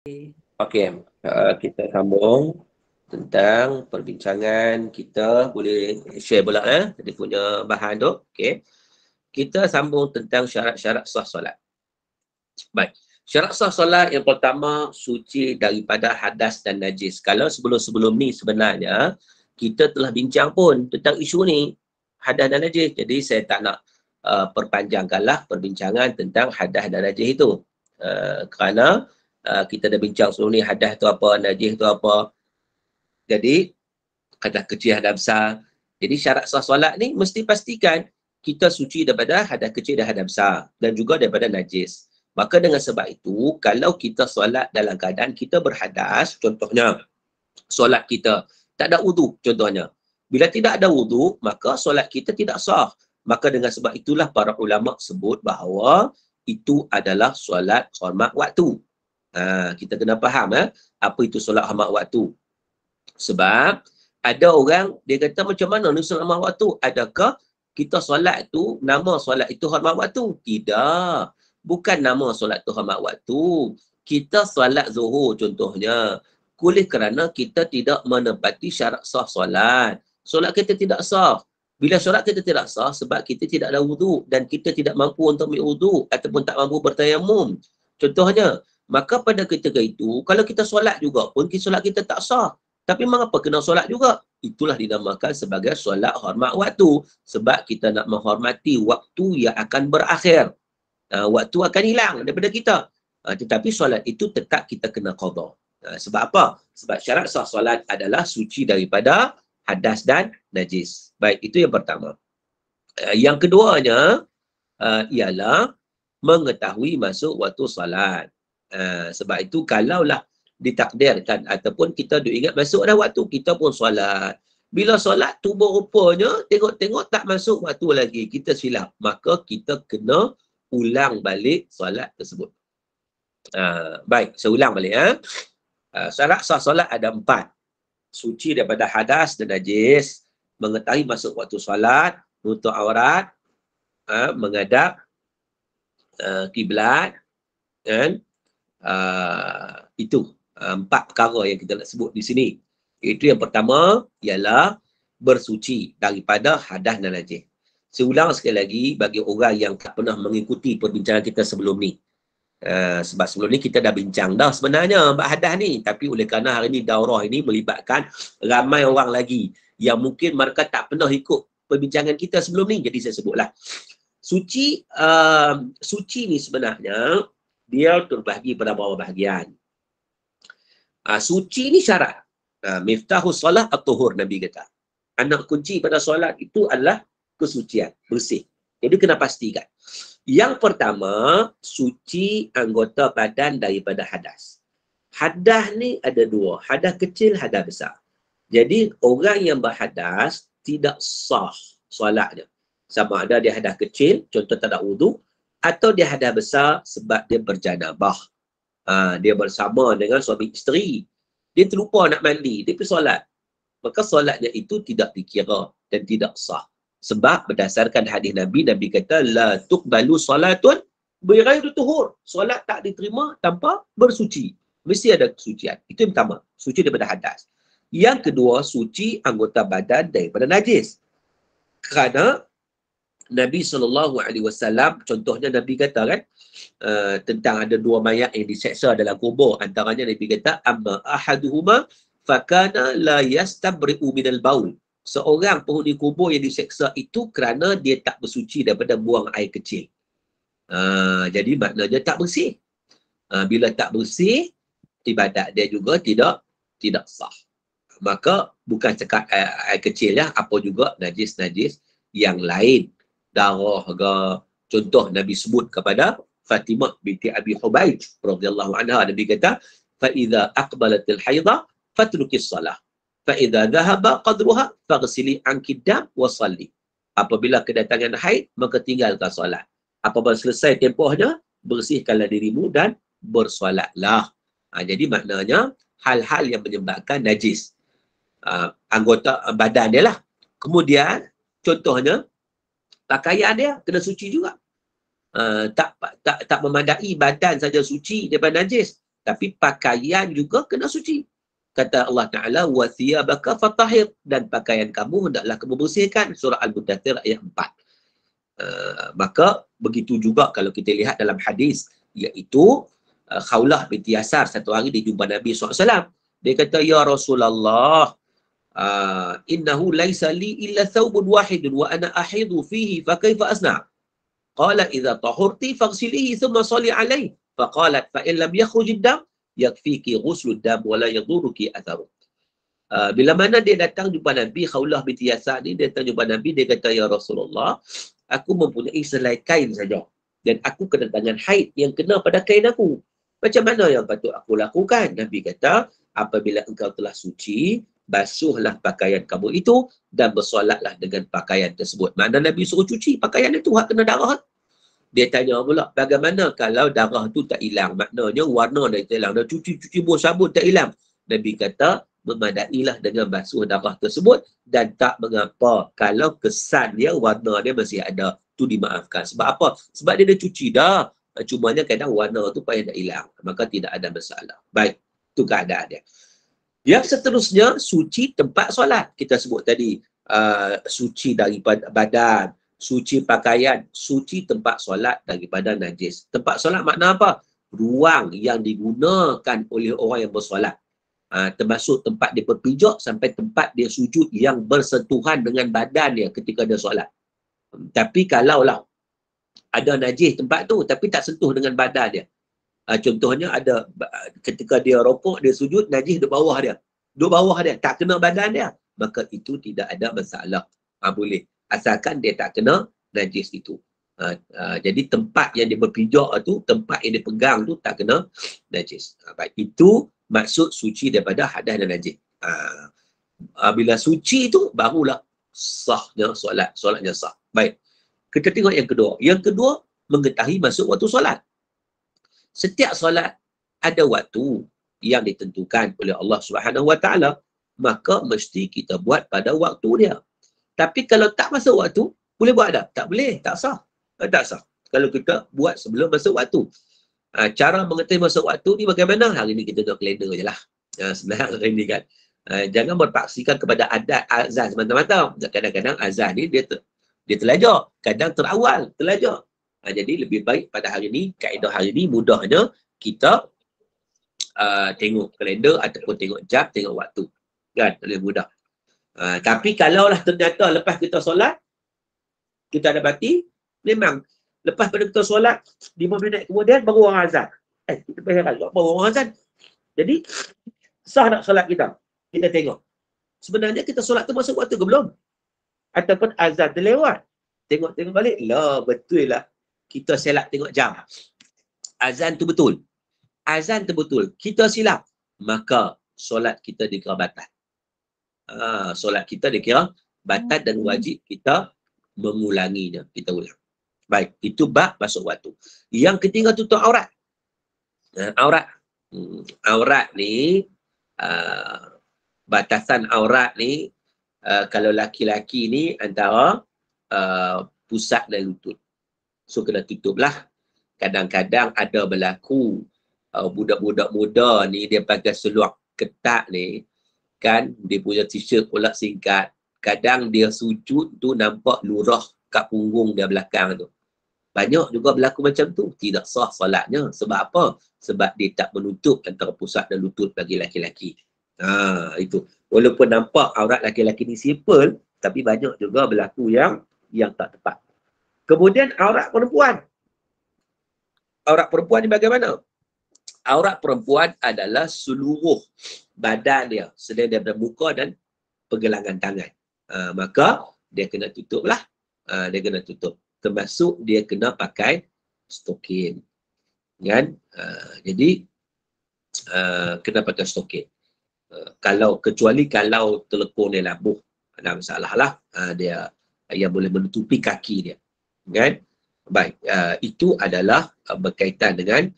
Okey, kita sambung tentang perbincangan kita. Boleh share pula dia punya bahan tu. Okey. Kita sambung tentang syarat-syarat sah solat. Baik. Syarat sah solat yang pertama, suci daripada hadas dan najis. Kalau sebelum-sebelum ni sebenarnya kita telah bincang pun tentang isu ni, hadas dan najis. Jadi saya tak nak perpanjangkanlah perbincangan tentang hadas dan najis itu. Kerana kita dah bincang sebelum ni hadas tu apa, najis tu apa. Jadi hadas kecil, hadas besar. Jadi syarat sah solat ni mesti pastikan kita suci daripada hadas kecil dan hadas besar dan juga daripada najis. Maka dengan sebab itu, kalau kita solat dalam keadaan kita berhadas, contohnya solat kita tak ada wudu contohnya. Bila tidak ada wudu, maka solat kita tidak sah. Maka dengan sebab itulah para ulama sebut bahawa itu adalah solat hormat waktu. Kita kena faham apa itu solat hormat waktu. Sebab ada orang dia kata macam mana ni solat hormat waktu? Adakah kita solat tu nama solat itu hormat waktu? Tidak. Bukan nama solat tu hormat waktu. Kita solat zuhur contohnya. Oleh kerana kita tidak menepati syarat sah solat. Solat kita tidak sah. Bila solat kita tidak sah sebab kita tidak ada wudu dan kita tidak mampu untuk ambil wudu ataupun tak mampu bertayamum. Contohnya, maka pada ketika itu kalau kita solat juga pun solat kita tak sah. Tapi mengapa kena solat juga? Itulah dinamakan sebagai solat hormat waktu. Sebab kita nak menghormati waktu yang akan berakhir. Waktu akan hilang daripada kita. Tetapi solat itu tetap kita kena qadha. Sebab apa? Sebab syarat sah solat adalah suci daripada hadas dan najis. Baik, itu yang pertama. Yang keduanya ialah mengetahui masuk waktu solat. Sebab itu kalaulah ditakdirkan ataupun kita ingat masuk dah waktu, kita pun solat. Bila solat tubuh rupanya tengok-tengok tak masuk waktu lagi, kita silap. Maka kita kena ulang balik solat tersebut. Baik, saya ulang balik. Syarat sah solat ada 4. Suci daripada hadas dan najis, mengetahui masuk waktu solat, nutup aurat, menghadap kiblat, dan itu 4 perkara yang kita nak sebut di sini. Itu yang pertama ialah bersuci daripada hadas dan najis. Saya ulang sekali lagi bagi orang yang tak pernah mengikuti perbincangan kita sebelum ni. Sebab sebelum ni kita dah bincang dah sebenarnya bab hadas ni, tapi oleh kerana hari ni daurah ini melibatkan ramai orang lagi yang mungkin mereka tak pernah ikut perbincangan kita sebelum ni, jadi saya sebutlah. Suci ni sebenarnya dia terbahagi pada beberapa bahagian. Suci ni syarat. Miftahus solat at-tuhur, Nabi kata. Anak kunci pada solat itu adalah kesucian, bersih. Jadi kena pastikan. Yang pertama, suci anggota badan daripada hadas. Hadas ni ada 2. Hadas kecil, hadas besar. Jadi orang yang berhadas tidak sah solatnya. Sama ada dia hadas kecil, contoh tak ada wudu, atau dia hadas besar sebab dia berjanabah. Dia bersama dengan suami isteri. Dia terlupa nak mandi, dia pergi solat. Maka solatnya itu tidak dikira dan tidak sah. Sebab berdasarkan hadis Nabi, Nabi kata, la tuqbalu salatun bighairu tuhur. Solat tak diterima tanpa bersuci. Mesti ada kesucian. Itu yang pertama, suci daripada hadas. Yang kedua, suci anggota badan daripada najis. Kerana Nabi SAW, contohnya Nabi kata kan, tentang ada 2 mayat yang diseksa dalam kubur. Antaranya Nabi kata, amma ahaduhuma fakana la yastabri'u minal baul. Seorang penghuni kubur yang diseksa itu kerana dia tak bersuci daripada buang air kecil. Jadi maknanya tak bersih. Bila tak bersih, ibadat dia juga tidak sah. Maka bukan cakap air kecil apa juga najis-najis yang lain. Darah ke, contoh Nabi sebut kepada Fatimah binti Abi Hubaid radhiyallahu anha, Nabi kata, fa idza aqbalatil haidha fatrukis salah. Fa'idha dhahaba qadruha faghsili anki dam wa salli. Apabila kedatangan haid, maka tinggalkan solat. Apabila selesai tempohnya, bersihkanlah dirimu dan bersolatlah. Jadi maknanya, hal-hal yang menyebabkan najis. Anggota badan dia lah. Kemudian, contohnya, pakaian dia kena suci juga. Tak memadai badan saja suci daripada najis. Tapi pakaian juga kena suci. Kata Allah Ta'ala, wa thiyabaka fatahir, dan pakaian kamu hendaklah kamu bersihkan. Surah Al-Mudaththir ayat 4. Maka begitu juga kalau kita lihat dalam hadis, iaitu Khawlah binti Yasar satu hari dia jumpa Nabi SAW. Dia kata, ya Rasulullah, innahu laisa li illa thawbun wahidun wa ana ahidu fihi fa kaifa asna'? Qala idza tahurti faghsilihi thumma salli alayhi. Faqalat fa in lam yakhruj ad-dam yakfiki ghuslu ad-dam wa la yadhuruki atharu. Bila mana dia datang jumpa Nabi, Khawlah binti Yasar ni, dia datang jumpa Nabi, dia kata, ya Rasulullah, aku mempunyai selai kain saja. Dan aku kedatangan haid yang kena pada kain aku. Macam mana yang patut aku lakukan? Nabi kata, apabila engkau telah suci, basuhlah pakaian kamu itu dan bersolatlah dengan pakaian tersebut. Mana Nabi suruh cuci pakaian itu, hak kena darah. Dia tanya pula, bagaimana kalau darah tu tak hilang? Maknanya warna dah hilang. Dah cuci-cuci buah sabun tak hilang. Nabi kata, memadailah dengan basuh darah tersebut dan tak mengapa kalau kesan dia, warna dia masih ada. Tu dimaafkan. Sebab apa? Sebab dia dah cuci dah. Cumanya kadang warna tu payah dah hilang. Maka tidak ada masalah. Baik. Itu keadaan dia. Yang seterusnya, suci tempat solat. Kita sebut tadi, suci daripada badan, suci pakaian, suci tempat solat daripada najis. Tempat solat makna apa? Ruang yang digunakan oleh orang yang bersolat. Termasuk tempat dia berpijak sampai tempat dia sujud yang bersentuhan dengan badan dia ketika dia solat. Tapi kalaulah ada najis tempat tu tapi tak sentuh dengan badan dia. Contohnya ada ketika dia rokok, dia sujud, najis di bawah dia. Di bawah dia, tak kena badan dia. Maka itu tidak ada masalah. Boleh. Asalkan dia tak kena najis itu. Jadi tempat yang dia berpijak tu, tempat yang dia pegang tu tak kena najis. Baik. Itu maksud suci daripada hadas dan najis. Bila suci itu, barulah sahnya solat. Solatnya sah. Baik. Kita tengok yang kedua. Yang kedua, mengetahui masuk waktu solat. Setiap solat ada waktu yang ditentukan oleh Allah Subhanahu Wa Taala, maka mesti kita buat pada waktu dia. Tapi kalau tak masuk waktu, boleh buat tak? Tak boleh, tak sah. Tak sah. Kalau kita buat sebelum masuk waktu. Cara mengetahui masuk waktu ni bagaimana? Hari ni kita tengok kalender je lah. Senang hari ni kan. Jangan berpaksikan kepada adat azan semata-mata. Kadang-kadang azan ni dia terlajar. Kadang terawal, terlajar. Jadi lebih baik pada hari ni, kaedah hari ni mudahnya kita tengok kalender ataupun tengok jam, tengok waktu. Kan? Lebih mudah. Tapi kalaulah ternyata lepas kita solat, kita dapati, memang lepas pada kita solat, 5 minit kemudian baru orang azan. Kita heran juga, baru orang azan. Jadi, sah tak solat kita? Kita tengok. Sebenarnya kita solat tu masuk waktu ke belum? Ataupun azan terlewat. Tengok-tengok balik, lah betul lah. Kita silap tengok jam. Azan tu betul. Azan tu betul. Kita silap. Maka solat kita dikira batal. Solat kita dikira batal dan wajib kita mengulanginya. Kita ulang. Baik. Itu bab masuk waktu. Yang ketiga tutup aurat. Aurat. Aurat ni, batasan aurat ni, kalau laki-laki ni antara pusat dan lutut. So kena tutuplah. Kadang-kadang ada berlaku budak-budak muda ni dia pakai seluar ketat ni kan, dia punya t-shirt pula singkat. Kadang dia sujud tu nampak lurah kat punggung dia belakang tu. Banyak juga berlaku macam tu. Tidak sah solatnya. Sebab apa? Sebab dia tak menutup antara pusat dan lutut bagi laki-laki. Itu. Walaupun nampak aurat laki-laki ni simple, tapi banyak juga berlaku yang tak tepat. Kemudian aurat perempuan. Aurat perempuan ni bagaimana? Aurat perempuan adalah seluruh badan dia, selain daripada muka dan pergelangan tangan. Maka dia kena tutup lah. Dia kena tutup. Termasuk dia kena pakai stokin. Kan? Jadi kena pakai stokin. Kecuali kalau telekung dia labuh, ada masalah lah. Dia yang boleh menutupi kaki dia. Kan? Baik, itu adalah berkaitan dengan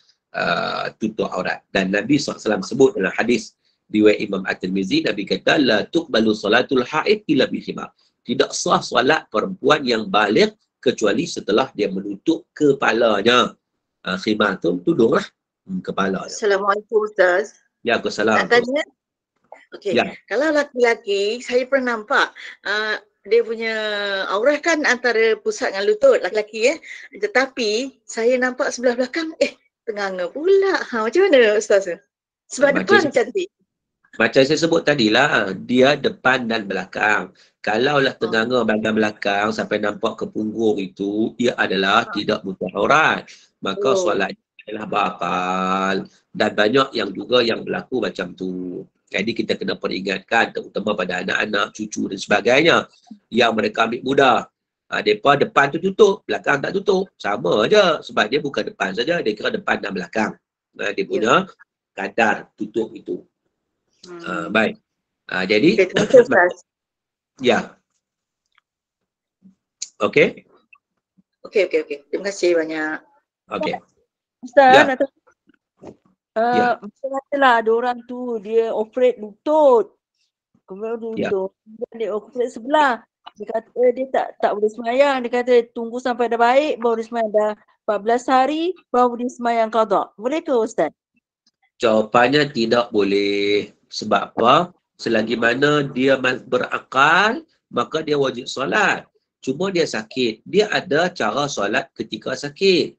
tutup aurat. Dan Nabi SAW sebut dalam hadis riwayat Imam At-Tirmizi, Nabi kata, la tuqbalu salatul haid illa bi khimar. Tidak sah solat perempuan yang baligh kecuali setelah dia menutup kepalanya. Khimar tu tudung lah. kepala dia. Assalamualaikum Ustaz. Ya, aku salam. Nak tanya? Okey, Ya. kalau laki-laki, saya pernah nampak dia punya aurah kan antara pusat dengan lutut laki-laki Tetapi saya nampak sebelah belakang tenganga pula. Macam mana Ustaz? Sebab depan cantik. Macam saya sebut tadilah, dia depan dan belakang. Kalaulah tenganga bahagian belakang sampai nampak ke punggung itu, ia adalah tidak butuh aurat. Maka solat adalah batal. Dan banyak yang juga yang berlaku macam tu. Jadi kita kena peringatkan, terutama pada anak-anak, cucu dan sebagainya, yang mereka ambil mudah. Mereka depan tu tutup, belakang tak tutup. Sama aja. Sebab dia bukan depan saja, dia kira depan dan belakang. Dia punya kadar tutup itu. Baik. Jadi terima kasih Ustaz. Ya. Okey. Okey. Terima kasih banyak. Okey. Ustaz, macam-macamlah ada orang tu dia operate lutut. Kemudian dia operate sebelah. Dia kata dia tak boleh semayang. Dia kata tunggu sampai dah baik baru dia semayang. Dah 14 hari baru dia semayang qada. Boleh ke Ustaz? Jawapannya tidak boleh. Sebab apa? Selagi mana dia berakal, maka dia wajib solat. Cuma dia sakit. Dia ada cara solat ketika sakit.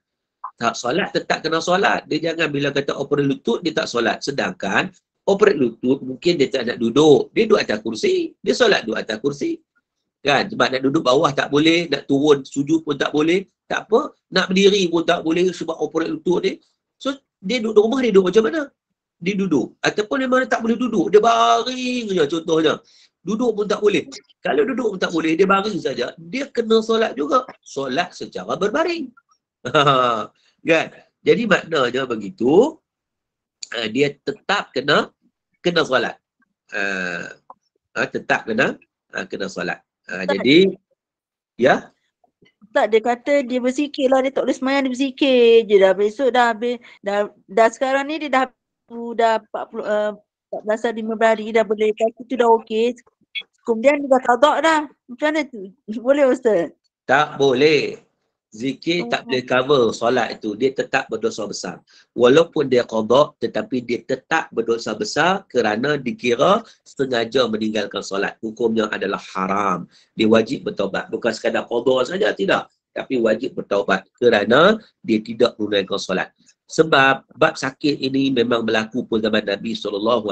Tak solat tetap kena solat. Dia jangan bila kata operate lutut, dia tak solat. Sedangkan operate lutut mungkin dia tak nak duduk. Dia duduk atas kursi. Dia solat duduk atas kursi. Kan? Sebab nak duduk bawah tak boleh, nak turun sujud pun tak boleh. Tak apa. Nak berdiri pun tak boleh sebab operate lutut dia. So, dia duduk rumah, dia duduk macam mana? Dia duduk. Ataupun memang tak boleh duduk. Dia baring je contohnya. Duduk pun tak boleh. Kalau duduk pun tak boleh, dia baring saja. Dia kena solat juga. Solat secara berbaring. Kan? Jadi maknanya begitu, dia tetap kena solat. Tetap kena solat. Jadi, ya. Tak, dia kata dia berzikir lah. Dia tak boleh semayang, dia berzikir je dah. Besok dah habis. Dah sekarang ni dia dah 14 hari, 15 hari dah boleh. Kaki tu dah okey. Kemudian dia dah qada dah. Macam mana tu? Boleh Ustaz? Tak boleh. Zikir tak boleh cover solat itu. Dia tetap berdosa besar. Walaupun dia qada, tetapi dia tetap berdosa besar kerana dikira sengaja meninggalkan solat. Hukumnya adalah haram. Dia wajib bertaubat. Bukan sekadar qada saja, tidak. Tapi wajib bertaubat kerana dia tidak menunaikan solat. Sebab bab sakit ini memang berlaku pun zaman Nabi SAW.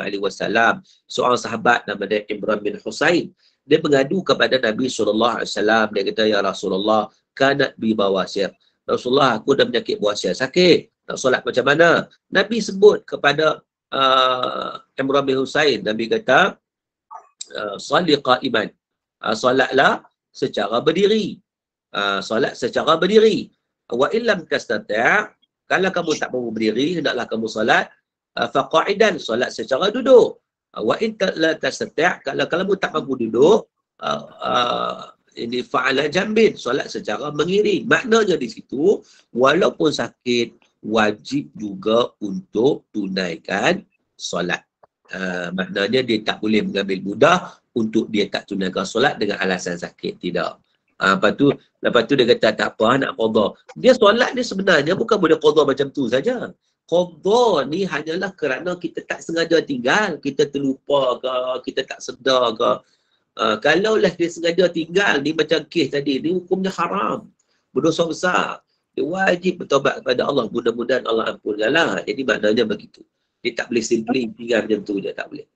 Seorang sahabat nama dia Imran bin Husain. Dia mengadu kepada Nabi SAW. Dia kata, ya Rasulullah, kanat bi bawasir. Rasulullah, aku dah penyakit bawasir. Sakit. Nak solat macam mana? Nabi sebut kepada Imran bin Husain. Nabi kata, salli qa'iman. Solatlah secara berdiri. Solat secara berdiri. Wa illam tastati', kalau kamu tak mahu berdiri, hendaklah kamu solat faqa'idan, solat secara duduk. Wa in la tastati', kalau kamu tak mampu duduk, ini fa'ala jambin, solat secara mengiring. Maknanya di situ, walaupun sakit, wajib juga untuk tunaikan solat. Maknanya dia tak boleh mengambil mudah untuk dia tak tunaikan solat dengan alasan sakit. Tidak. Lepas tu dia kata tak apa, nak qada. Dia solat ni sebenarnya bukan boleh qada macam tu saja. Qada ni hanyalah kerana kita tak sengaja tinggal, kita terlupa ke, kita tak sedar ke. Kalaulah dia sengaja tinggal ni macam kes tadi, ni hukumnya haram. Berdosa besar. Dia wajib bertaubat kepada Allah. Mudah-mudahan Allah ampunkanlah. Jadi maknanya begitu. Dia tak boleh simply tinggal macam tu je, tak boleh.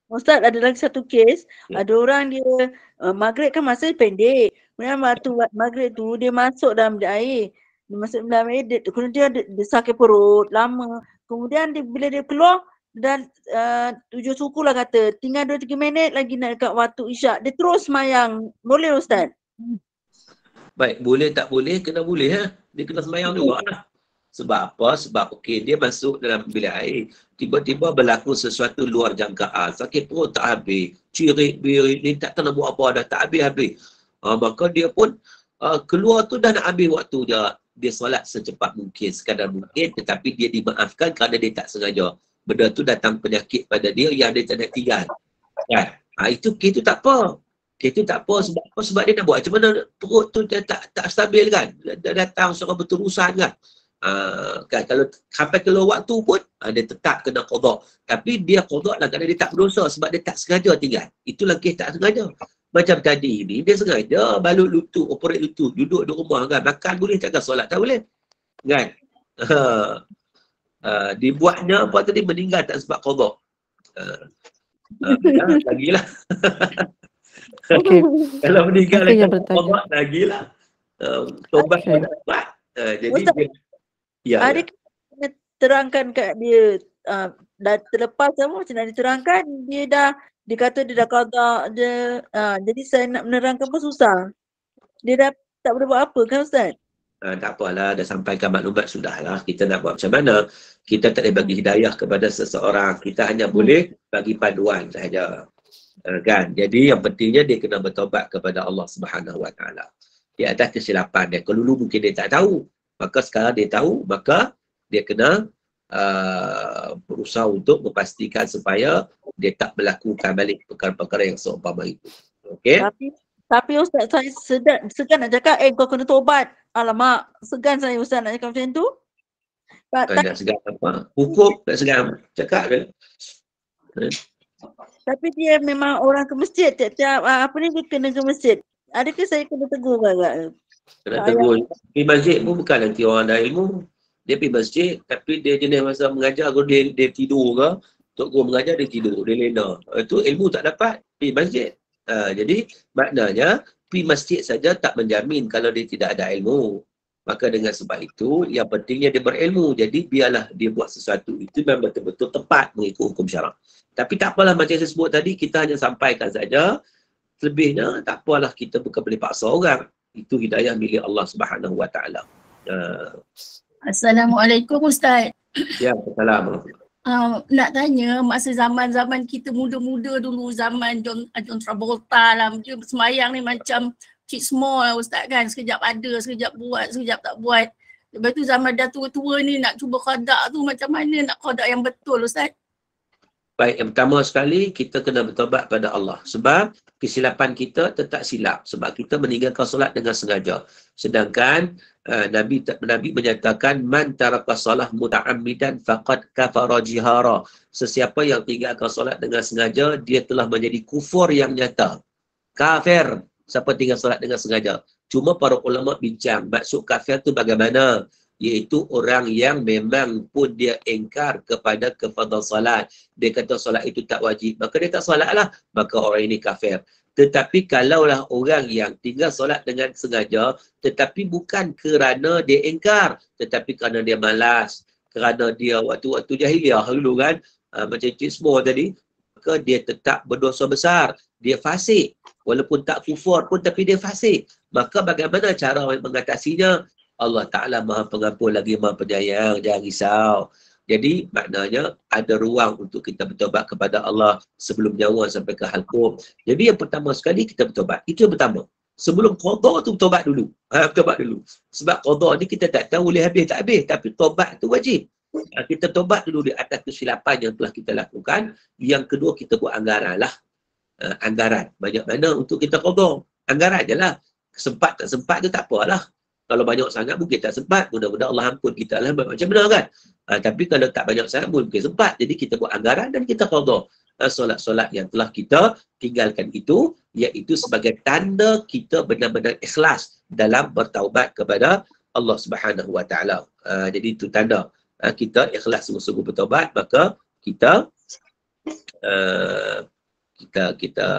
Ustaz, ada lagi satu kes. Ada orang dia maghrib kan masa pendek. Kemudian waktu maghrib tu dia masuk dalam air. Dia masuk dalam air, kemudian dia sakit perut lama. Kemudian bila dia keluar dan 7 suku lah kata, tinggal 2-3 minit lagi nak dekat waktu isyak. Dia terus semayang. Boleh Ustaz? Baik, boleh tak boleh, kena boleh. Dia kena semayang juga lah. Sebab apa? Sebab dia masuk dalam bilik air. Tiba-tiba berlaku sesuatu luar jangkaan. Sakit perut tak habis. Cirit-birit ni tak tahu nak buat apa dah. Tak habis-habis. Maka dia pun keluar tu dah nak habis waktu dia. Dia solat secepat mungkin, sekadar mungkin. Tetapi dia dimaafkan kerana dia tak sengaja. Benda tu datang penyakit pada dia yang dia tak nak tinggal. Kan? Itu tak apa. Itu tak apa. Sebab apa? Sebab dia nak buat macam mana perut tu dia tak stabil kan. Dia datang secara berterusan kan. Kan kalau sampai keluar waktu pun dia tetap kena qada. Tapi dia qada lah kerana dia tak berdosa sebab dia tak sengaja tinggal. Itulah kes tak sengaja. Macam tadi ni dia sengaja balut lutut, operate lutut, duduk di rumah kan. Makan boleh, takkan solat tak boleh. Kan? Dibuatnya apa tadi, meninggal tak sebab qada. Lagilah. Okey. Kalau meninggal Siapa yang tak bertanya? qada lagilah. Tobat pun tak dapat. Jadi Ustaz, dia, ya. Adik kena terangkan kat dia, dah terlepas semua macam nak diterangkan, dia kata dia dah qada, jadi saya nak menerangkan pun susah. Dia dah tak boleh buat apa kan Ustaz? Tak apalah, dah sampaikan maklumat sudahlah. Kita nak buat macam mana? Kita tak boleh bagi hidayah kepada seseorang. Kita hanya boleh bagi panduan sahaja. Kan? Jadi yang pentingnya dia kena bertaubat kepada Allah Subhanahu Wa Taala. Di atas kesilapan dia. Kalau dulu mungkin dia tak tahu. Maka sekarang dia tahu, maka dia kena berusaha untuk memastikan supaya dia tak melakukan balik perkara-perkara yang seumpama itu. Okey? Tapi Ustaz, saya segan nak cakap, kau kena tobat. Alamak, segan saya Ustaz nak cakap macam tu. Nak segan apa? Hukum nak segan. Cakap je. Tapi dia memang orang ke masjid. Tiap-tiap dia kena ke masjid. Adakah saya kena tegur agak? Kena tegur. Pergi masjid pun bukan nanti orang ada ilmu. Dia pergi masjid, tapi dia jenis masa mengajar, kalau dia tidur ke, Tok Guru mengajar, dia tidur, dia lena. Itu ilmu tak dapat, pergi masjid. Jadi, maknanya, pergi masjid saja tak menjamin kalau dia tidak ada ilmu. Maka dengan sebab itu, yang pentingnya dia berilmu. Jadi, biarlah dia buat sesuatu. Itu memang betul-betul tepat mengikut hukum syarak. Tapi tak apalah, macam saya sebut tadi, kita hanya sampaikan saja. Selebihnya, tak apalah, kita bukan boleh paksa orang. Itu hidayah milik Allah Subhanahu Wa Taala. Assalamualaikum Ustaz. Ya, assalamualaikum. Nak tanya masa zaman-zaman kita muda-muda dulu, zaman John Travolta lah, dia sembahyang ni macam Cik Small lah Ustaz kan, sekejap ada, sekejap buat, sekejap tak buat. Lepas tu zaman dah tua-tua ni nak cuba qada tu macam mana nak qada yang betul Ustaz? Baik, yang pertama sekali kita kena bertaubat pada Allah. Sebab kesilapan kita tetap silap. Sebab kita meninggalkan solat dengan sengaja. Sedangkan Nabi menyatakan man taraka salah muta'ammidan faqad kafara jihara. Sesiapa yang tinggalkan solat dengan sengaja, dia telah menjadi kufur yang nyata. Kafir siapa tinggal solat dengan sengaja. Cuma para ulama bincang maksud kafir tu bagaimana? Iaitu orang yang memang pun dia engkar kepada kefadal salat. Dia kata solat itu tak wajib, maka dia tak solat lah. Maka orang ini kafir. Tetapi kalaulah orang yang tinggal solat dengan sengaja, tetapi bukan kerana dia engkar, tetapi kerana dia malas, kerana dia waktu-waktu jahiliah dulu kan, macam Cik Smo tadi, maka dia tetap berdosa besar. Dia fasik. Walaupun tak kufur pun, tapi dia fasik. Maka bagaimana cara mengatasinya? Allah Ta'ala Maha Pengampun lagi Maha Penyayang, jangan risau. Jadi maknanya ada ruang untuk kita bertobat kepada Allah sebelum nyawa sampai ke halqum. Jadi yang pertama sekali kita bertobat. Itu yang pertama. Sebelum qada tu bertobat dulu. Bertobat dulu. Sebab qada ni kita tak tahu boleh habis tak habis, tapi tobat tu wajib. Kita tobat dulu di atas kesilapan yang telah kita lakukan. Yang kedua kita buat anggaran lah. Anggaran. Banyak mana untuk kita qada. Anggaran je lah. Sempat tak sempat tu tak apalah. Kalau banyak sangat mungkin tak sempat, mudah-mudahan Allah ampun kita lah macam mana kan. Tapi kalau tak banyak sangat mungkin sempat. Jadi kita buat anggaran dan kita qada solat-solat yang telah kita tinggalkan itu, iaitu sebagai tanda kita benar-benar ikhlas dalam bertaubat kepada Allah Subhanahu Wa Taala. Jadi itu tanda kita ikhlas sungguh-sungguh bertaubat, maka kita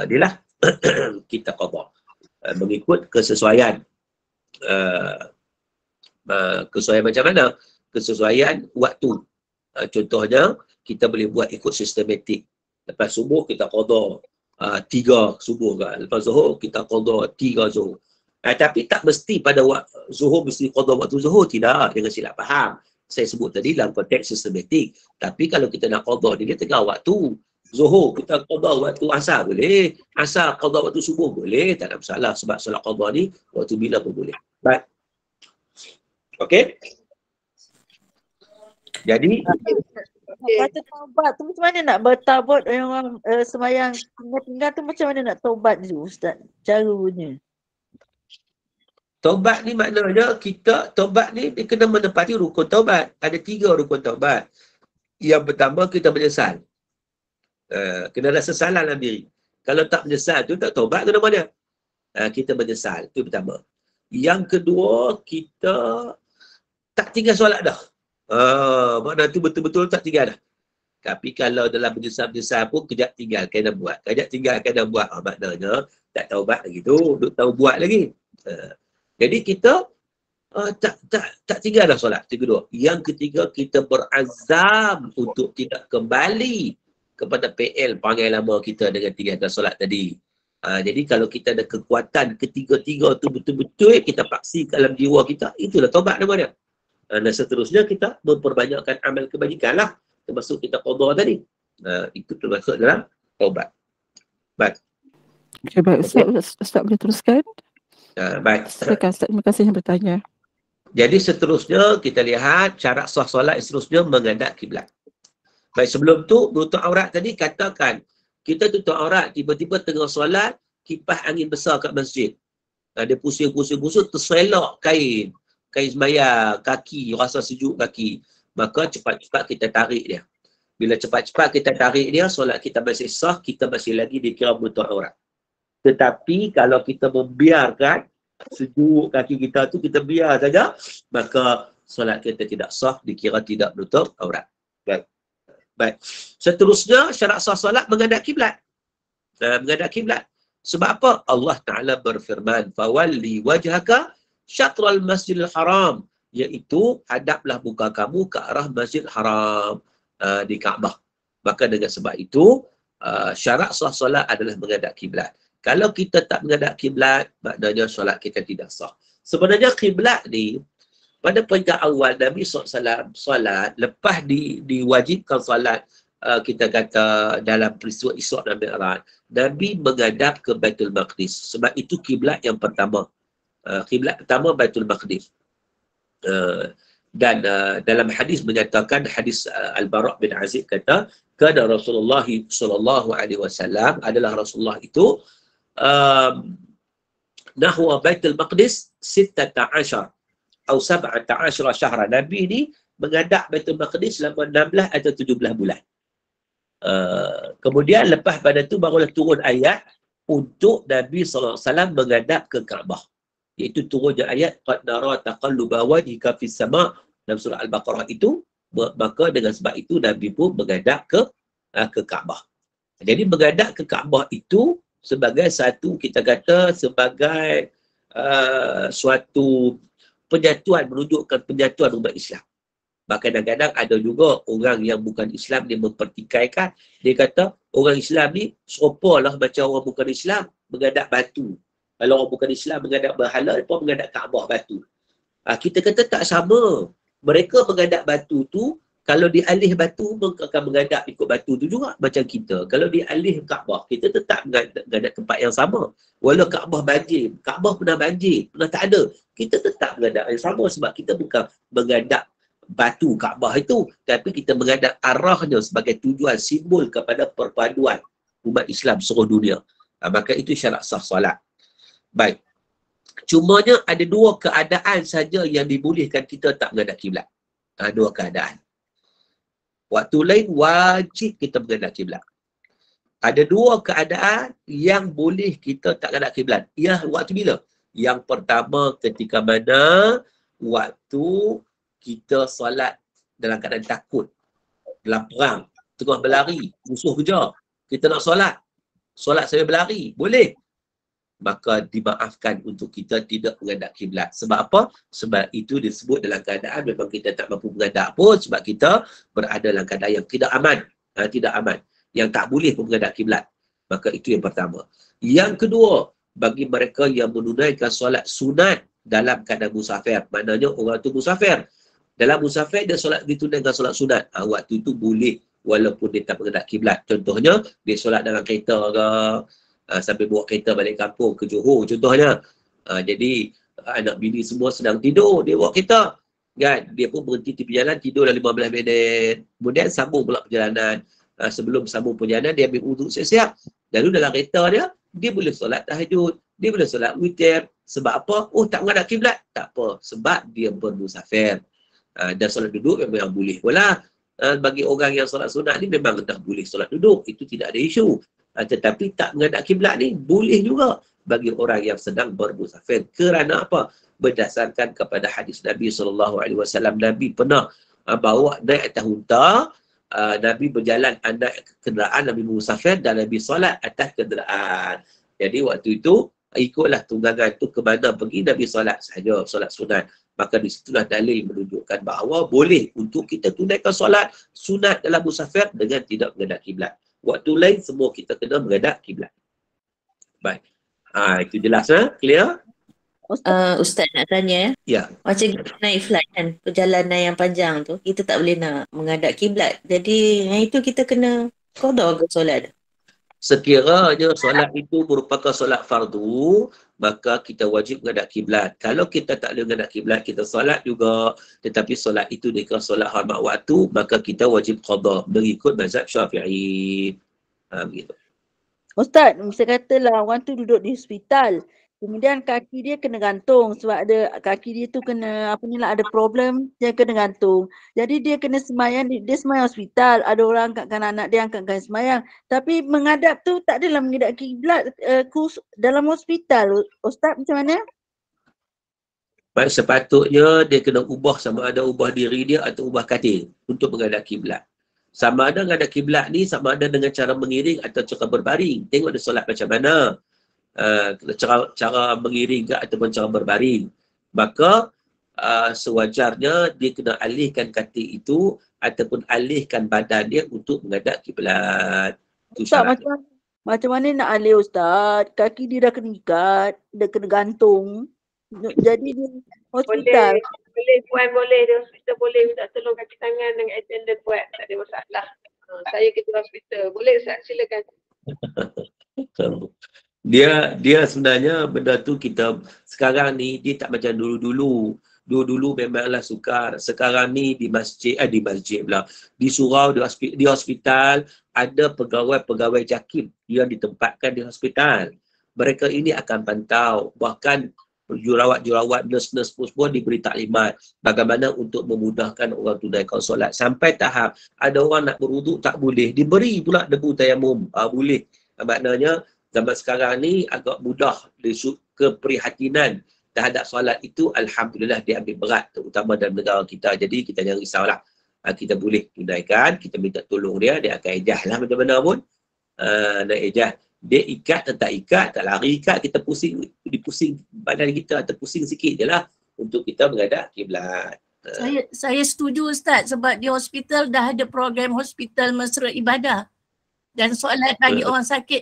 inilah kita qada mengikut kesesuaian. Kesesuaian macam mana? Kesesuaian waktu. Contohnya, kita boleh buat ikut sistematik. Lepas subuh, kita qada 3 subuh kan. Lepas zuhur, kita qada 3 zuhur. Tapi tak mesti pada zuhur mesti qada waktu zuhur. Tidak, jangan silap faham. Saya sebut tadi dalam konteks sistematik. Tapi kalau kita nak qada, dia tengah waktu. Zuhur, kita qada waktu asar boleh. Asar, qada waktu subuh boleh. Tak ada masalah. Sebab solat qada ni, waktu bila pun boleh. Baik. Okey? Jadi, kata taubat tu macam mana nak bertaubat orang sembahyang tinggal tu, macam mana nak taubat tu Ustaz? Cara punya. Taubat ni maknanya taubat ni dia kena menepati rukun taubat. Ada 3 rukun taubat. Yang pertama kita menyesal. Kena rasa salah dalam diri. Kalau tak menyesal tu tak taubat tu nama dia. Kita menyesal. Itu pertama. Yang kedua, kita tak tinggal solat dah. Maknanya tu betul-betul tak tinggal dah. Tapi kalau dalam menyesal-menyesal pun kejap tinggal kena buat. Kejap tinggal kena buat. Maknanya tak taubat lagi tu. Duk tahu buat lagi. Jadi kita tak tinggal dah solat. Itu kedua. Yang ketiga, kita berazam untuk tidak kembali kepada PL panggil lama kita dengan tinggalkan solat tadi. Jadi kalau kita ada kekuatan ketiga-tiga tu betul-betul kita paksi dalam jiwa kita, itulah taubat nama dia. Dan seterusnya kita memperbanyakkan amal kebajikan lah. Termasuk kita qadha tadi. Itu termasuk dalam taubat. Baik. Okay, baik. Ustaz boleh teruskan? Baik. Silakan Ustaz. Terima kasih yang bertanya. Jadi seterusnya kita lihat syarat sah solat seterusnya menghadap kiblat. Baik, sebelum tu tutup aurat tadi katakan kita tutup aurat tiba-tiba tengah solat kipas angin besar kat masjid. Dia pusing-pusing terselak kain sembahyang, kaki rasa sejuk kaki. Maka cepat-cepat kita tarik dia. Bila cepat-cepat kita tarik dia, solat kita masih sah, kita masih lagi dikira tutup aurat. Tetapi kalau kita membiarkan sejuk kaki kita tu kita biar saja, maka solat kita tidak sah, dikira tidak menutup aurat. Baik. Seterusnya syarat sah solat menghadap kiblat. Menghadap kiblat. Sebab apa? Allah Taala berfirman, "Fawalli wajhaka syatral Masjidil Haram." Iaitu hadaplah muka kamu ke arah Masjidil Haram di Kaabah. Maka dengan sebab itu syarat sah solat adalah menghadap kiblat. Kalau kita tak menghadap kiblat, maknanya solat kita tidak sah. Sebenarnya kiblat ni pada peringkat awal Nabi SAW solat, lepas diwajibkan solat, kita kata dalam peristiwa Isra' dan Mi'raj, Nabi menghadap ke Baitul Maqdis. Sebab itu kiblat yang pertama. Kiblat pertama Baitul Maqdis. Dan dalam hadis menyatakan, hadis Al-Bara' bin Azib kata, kana Rasulullah SAW adalah Rasulullah itu nahwa Baitul Maqdis 16 atau 17 syahra. Nabi ni menghadap Baitul Maqdis selama 16 atau 17 bulan. Kemudian lepas pada tu barulah turun ayat untuk Nabi SAW menghadap ke Kaabah. Iaitu turunnya ayat qad nara taqalluba wajhika fis sama' dalam surah Al-Baqarah itu. Maka dengan sebab itu Nabi pun menghadap ke Kaabah. Jadi menghadap ke Kaabah itu sebagai satu, kita kata sebagai suatu penyatuan, menunjukkan penyatuan umat Islam. Bahkan kadang-kadang ada juga orang yang bukan Islam dia mempertikaikan, dia kata orang Islam ni serupalah macam orang bukan Islam menghadap batu. Kalau orang bukan Islam menghadap berhala, mereka menghadap Kaabah batu. Kita kata tak sama. Mereka menghadap batu tu, kalau dialih batu, mereka akan menghadap ikut batu tu juga macam kita. Kalau dialih Kaabah, kita tetap menghadap tempat yang sama. Walau Kaabah banjir, Kaabah pernah banjir, pernah tak ada, kita tetap menghadap yang sama sebab kita bukan menghadap batu Kaabah itu, tapi kita menghadap arahnya sebagai tujuan simbol kepada perpaduan umat Islam seluruh dunia. Maka itu syarat sah solat. Baik. Cumanya ada 2 keadaan saja yang dibolehkan kita tak menghadap kiblat. 2 keadaan. Waktu lain wajib kita menghadap kiblat. Ada 2 keadaan yang boleh kita tak menghadap kiblat. Waktu bila? Yang pertama ketika mana waktu kita solat dalam keadaan takut, dalam perang, tengah berlari, musuh kejar, kita nak solat sambil berlari, boleh. Maka dimaafkan untuk kita tidak menghadap kiblat. Sebab apa? Sebab itu disebut dalam keadaan memang kita tak mampu menghadap pun sebab kita berada dalam keadaan yang tidak aman. Tidak aman. Yang tak boleh pun menghadap kiblat. Maka itu yang pertama. Yang kedua, bagi mereka yang menunaikan solat sunat dalam keadaan musafir. Maknanya orang tu musafir. Dalam musafir dia solat ditunaikan solat sunat. Waktu itu boleh walaupun dia tak menghadap kiblat. Contohnya dia solat dalam kereta ke, sambil bawa kereta balik kampung ke Johor contohnya. Jadi anak bini semua sedang tidur, dia bawa kereta kan, dia pun berhenti tepi jalan, tidur dalam 15 minit, kemudian sambung pula perjalanan. Sebelum sambung perjalanan dia ambil wuduk siap-siap, lalu dalam kereta dia boleh solat tahajud, Dia boleh solat witir. Sebab apa? Oh, tak menghadap kiblat. Tak apa. Sebab dia bermusafir. Dan solat duduk memang boleh pula. Bagi orang yang solat sunat ni memang dah boleh solat duduk. Itu tidak ada isu. Tetapi tak menghadap kiblat ni boleh juga bagi orang yang sedang bermusafir. Kerana apa? Berdasarkan kepada hadis Nabi SAW. Nabi pernah bawa naik atas unta. Nabi berjalan naik kenderaan, Nabi musafir dan Nabi solat atas kenderaan. Jadi waktu itu ikutlah tunggangan tu ke mana pergi, Nabi solat sahaja, solat sunat. Maka di situlah dalil menunjukkan bahawa boleh untuk kita tunaikan solat sunat dalam musafir dengan tidak menghadap kiblat. Waktu lain semua kita kena menghadap kiblat. Baik. Itu jelas, clear? Ustaz nak tanya Ya. Macam kita naik flight kan, perjalanan yang panjang tu, kita tak boleh nak menghadap kiblat. Jadi yang itu kita kena qada ke solat? Sekiranya solat itu merupakan solat fardu, maka kita wajib menghadap kiblat. Kalau kita tak boleh menghadap kiblat, kita solat juga. Tetapi solat itu dikira solat hormat waktu, maka kita wajib qada mengikut mazhab Syafi'i. Begitu. Ustaz, mesti katalah orang tu duduk di hospital. Kemudian kaki dia kena gantung sebab ada kaki dia tu kena ada problem, dia kena gantung. Jadi dia kena semayang, dia semayang hospital, ada orang angkatkan anak dia angkatkan semayang. Tapi menghadap tu tak adalah menghadap kiblat dalam hospital. Ustaz macam mana? Baik, sepatutnya dia kena ubah, sama ada ubah diri dia atau ubah katil untuk menghadap kiblat. Sama ada menghadap kiblat ni sama ada dengan cara mengiring atau cara berbaring. Tengok dia solat macam mana. Cara mengiring ke ataupun cara berbaring. Maka sewajarnya dia kena alihkan kaki itu ataupun alihkan badan dia untuk menghadap kiblat. Ustaz, macam mana nak alih Ustaz? Kaki dia dah kena ikat, dia kena gantung. Jadi dia hospital. Boleh Puan, boleh di hospital, boleh minta tolong kaki tangan dengan attendant buat, tak ada masalah. Saya kita hospital, boleh Ustaz, silakan. Dia sebenarnya benda tu kita sekarang ni dia tak macam dulu-dulu. Dulu memanglah sukar. Sekarang ni di masjid pula. Di surau, di hospital ada pegawai-pegawai JAKIM yang ditempatkan di hospital. Mereka ini akan pantau, bahkan jurawat-jurawat, nurse-nurse pun diberi taklimat bagaimana untuk memudahkan orang tunaikan solat. Sampai tahap ada orang nak berwuduk tak boleh, diberi pula debu tayamum. Boleh. Maknanya zaman sekarang ni agak mudah, keprihatinan terhadap solat itu alhamdulillah diambil berat, terutama dalam negara kita. Jadi kita jangan risaulah. Kita boleh tunaikan, kita minta tolong dia akan ejah lah macam mana pun. Nak ejah. Dia ikat atau tak ikat, tak lari ikat, kita dipusing badan kita atau pusing sikit je lah untuk kita menghadap kiblat. Saya setuju Ustaz, sebab di hospital dah ada program hospital mesra ibadah. Dan solat bagi orang sakit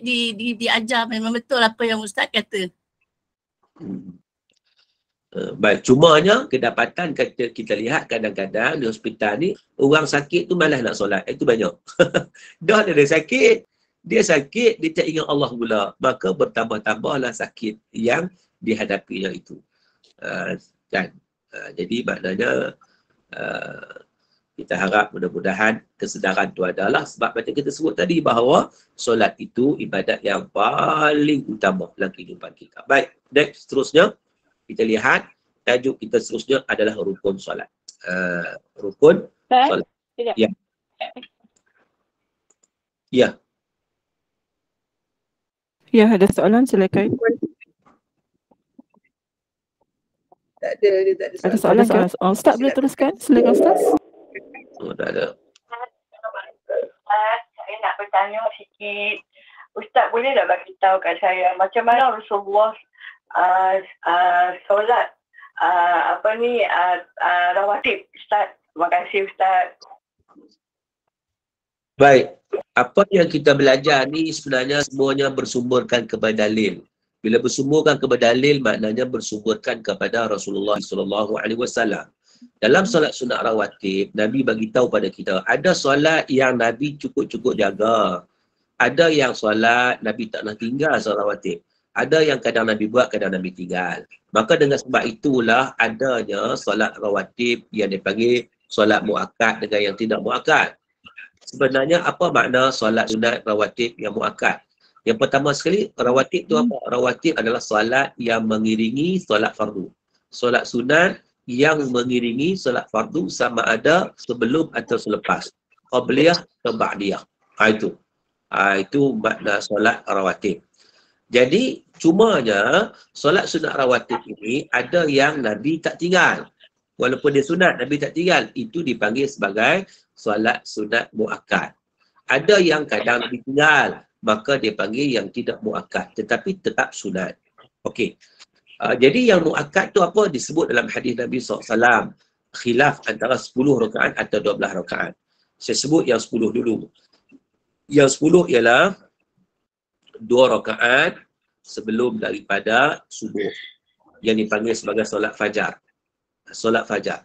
diajar, memang betul apa yang Ustaz kata. Baik, cumanya kedapatan kita lihat kadang-kadang di hospital ni orang sakit tu malas nak solat. Itu banyak. Dah ada sakit. Dia sakit, dia tak ingat Allah pula. Maka bertambah-tambahlah sakit yang dihadapinya itu. Jadi maknanya kita harap mudah-mudahan kesedaran itu adalah sebab macam kita sebut tadi bahawa solat itu ibadat yang paling utama dalam kehidupan kita. Baik, next seterusnya kita lihat tajuk kita seterusnya adalah rukun solat. Rukun solat. Ya. Ya. Ya, ada soalan silakan. Tak ada, dia tak ada Ada soalan ke? Ustaz boleh teruskan? Silakan Ustaz. Tak ada. Saya nak bertanya sikit. Ustaz boleh tak bagi tahu kat saya macam mana Rasulullah solat rawatib Ustaz. Terima kasih Ustaz. Baik, apa yang kita belajar ni sebenarnya semuanya bersumberkan kepada dalil. Bila bersumberkan kepada dalil maknanya bersumberkan kepada Rasulullah SAW. Dalam solat sunat rawatib, Nabi bagi tahu pada kita, ada solat yang Nabi cukup-cukup jaga. Ada yang solat Nabi tak nak tinggal solat rawatib. Ada yang kadang Nabi buat, kadang Nabi tinggal. Maka dengan sebab itulah adanya solat rawatib yang dipanggil solat muakkad dengan yang tidak muakkad. Sebenarnya apa makna solat sunat rawatib yang muakkad? Yang pertama sekali, rawatib tu apa? Rawatib adalah solat yang mengiringi solat fardu. Solat sunat yang mengiringi solat fardu sama ada sebelum atau selepas. Qabliyah atau ba'diyah. Itu. Itu makna solat rawatib. Jadi, cumanya solat sunat rawatib ini ada yang Nabi tak tinggal. Walaupun dia sunat, Nabi tak tinggal. Itu dipanggil sebagai solat sunat muakkad. Ada yang kadang Nabi tinggal, maka dia panggil yang tidak muakkad, tetapi tetap sunat. Okey. Jadi yang muakkad tu apa? Disebut dalam hadis Nabi SAW. Khilaf antara 10 rakaat atau 12 rakaat. Saya sebut yang 10 dulu. Yang 10 ialah 2 rakaat sebelum daripada subuh. Yang dipanggil sebagai solat fajar. Solat fajar.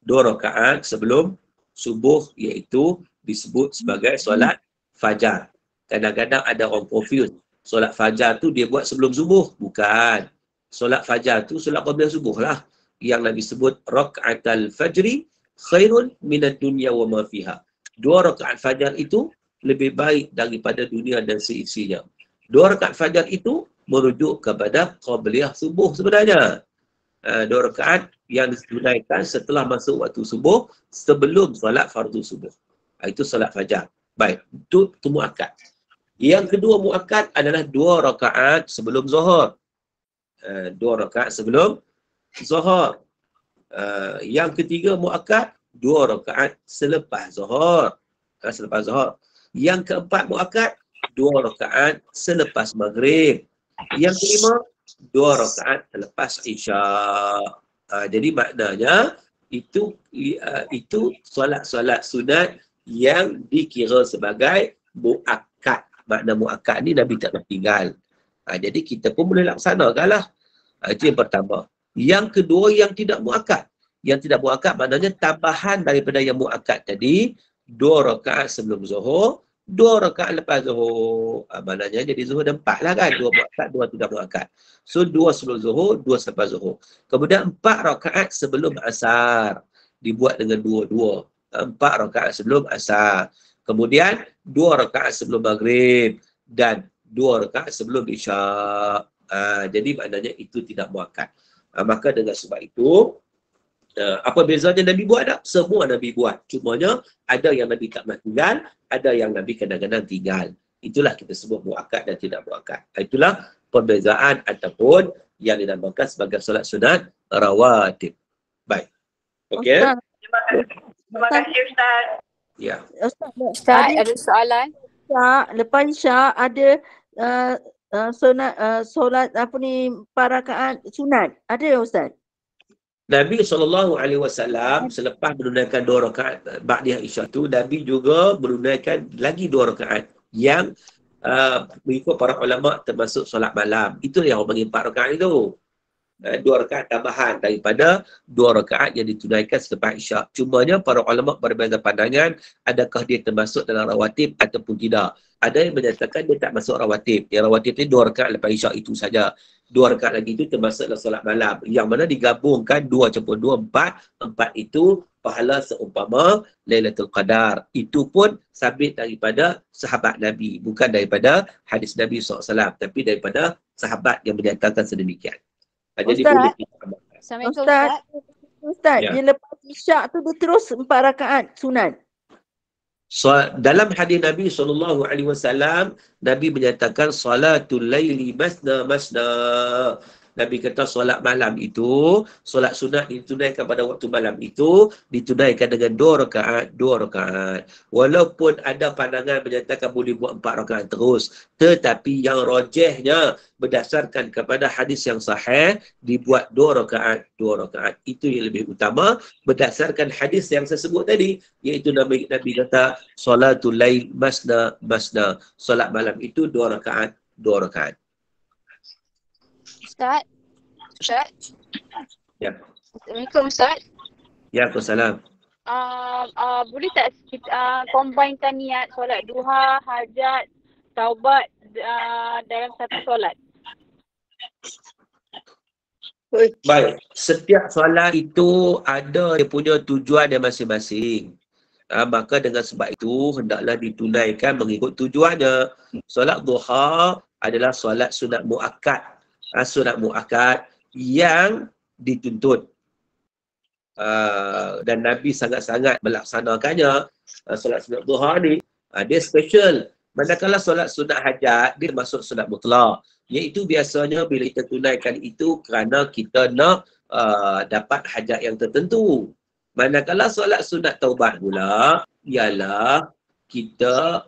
2 rakaat sebelum subuh, iaitu disebut sebagai solat fajar. Kadang-kadang ada orang confuse. Solat fajar tu dia buat sebelum subuh. Bukan. Solat fajar tu solat qabla subuh lah. Yang Nabi sebut raka'atal fajri khairun minad dunya wa ma fiha. 2 rakaat fajar itu lebih baik daripada dunia dan seisinya. 2 rakaat fajar itu merujuk kepada qabliyah subuh sebenarnya. 2 rakaat yang ditunaikan setelah masuk waktu subuh sebelum solat fardu subuh. Itu solat fajar. Baik, itu muakkad. Yang kedua muakkad adalah 2 rakaat sebelum zuhur. 2 rakaat sebelum zuhur. Yang ketiga muakkad 2 rakaat selepas zuhur. Selepas zuhur. Yang keempat muakkad 2 rakaat selepas maghrib. Yang kelima 2 rakaat selepas isya. Jadi maknanya itu solat-solat sunat yang dikira sebagai muakkad. Makna muakkad ni Nabi tak tinggal. Jadi kita pun boleh laksanakan lah. Itu yang pertama. Yang kedua yang tidak muakkad. Yang tidak muakkad maknanya tambahan daripada yang muakkad tadi. 2 rakaat sebelum zuhur, 2 rakaat lepas zuhur. Maknanya jadi zuhur ada 4 lah kan. 2 muakkad, 2 tidak muakkad. So 2 sebelum zuhur, 2 selepas zuhur. Kemudian 4 rakaat sebelum asar. Dibuat dengan 2-2. 4 rakaat sebelum asar. Kemudian 2 rakaat sebelum maghrib dan 2 rakaat sebelum isya. Jadi maknanya itu tidak muakkad. Maka dengan sebab itu, apa bezanya Nabi buat tak? Semua Nabi buat. Cumanya ada yang Nabi tak pernah tinggal, ada yang Nabi kadang-kadang tinggal. Itulah kita sebut muakkad dan tidak muakkad. Itulah perbezaan ataupun yang dinamakan sebagai solat sunat rawatib. Baik. Okey. Terima kasih Ustaz. Ya. Ustaz, ada soalan? Lepas isyak ada solat apa ni 4 rakaat sunat. Ada ya Ustaz? Nabi SAW selepas menunaikan 2 rakaat ba'diyah isyak tu, Nabi juga menunaikan lagi 2 rakaat yang mengikut para ulama termasuk solat malam. Itulah yang orang panggil 4 rakaat itu. 2 rakaat tambahan daripada 2 rakaat yang ditunaikan selepas isyak. Cumanya para ulama berbeza pandangan adakah dia termasuk dalam rawatib ataupun tidak. Ada yang menyatakan dia tak masuk rawatib. Yang rawatib ni 2 rakaat lepas isyak itu saja. 2 rakaat lagi itu termasuk dalam solat malam. Yang mana digabungkan 2 campur 2, 4. 4 itu pahala seumpama Lailatul Qadar. Itu pun sabit daripada sahabat Nabi. Bukan daripada hadis Nabi SAW. Tapi daripada sahabat yang menyatakan sedemikian. Jadi boleh kita amalkan. Assalamualaikum Ustaz. Ustaz, Ya. dia lepas isyak tu dia terus 4 rakaat sunat. So, dalam hadis Nabi SAW, Nabi menyatakan salatul laili masna masna. Nabi kata solat malam itu, solat sunat ditunaikan pada waktu malam itu, ditunaikan dengan 2 rakaat, 2 rakaat. Walaupun ada pandangan menyatakan boleh buat 4 rakaat terus, tetapi yang rajihnya berdasarkan kepada hadis yang sahih, dibuat 2 rakaat, 2 rakaat. Itu yang lebih utama berdasarkan hadis yang saya sebut tadi, iaitu Nabi kata salatul lail masna masna. Solat malam itu 2 rakaat, 2 rakaat. Ustaz. Ya. Assalamualaikum Ustaz. Ya, Waalaikumsalam. Boleh tak kita combinekan niat solat duha, hajat, taubat dalam satu solat? Baik, setiap solat itu ada dia punya tujuan dia masing-masing. Maka dengan sebab itu hendaklah ditunaikan mengikut tujuannya. Solat duha adalah solat sunat muakkad. Sunat muakkad yang dituntut. Dan Nabi sangat-sangat melaksanakannya. Solat sunat duha ni dia special. Manakala solat sunat hajat dia masuk sunat mutlak. Iaitu biasanya bila kita tunaikan itu kerana kita nak dapat hajat yang tertentu. Manakala solat sunat taubat pula ialah kita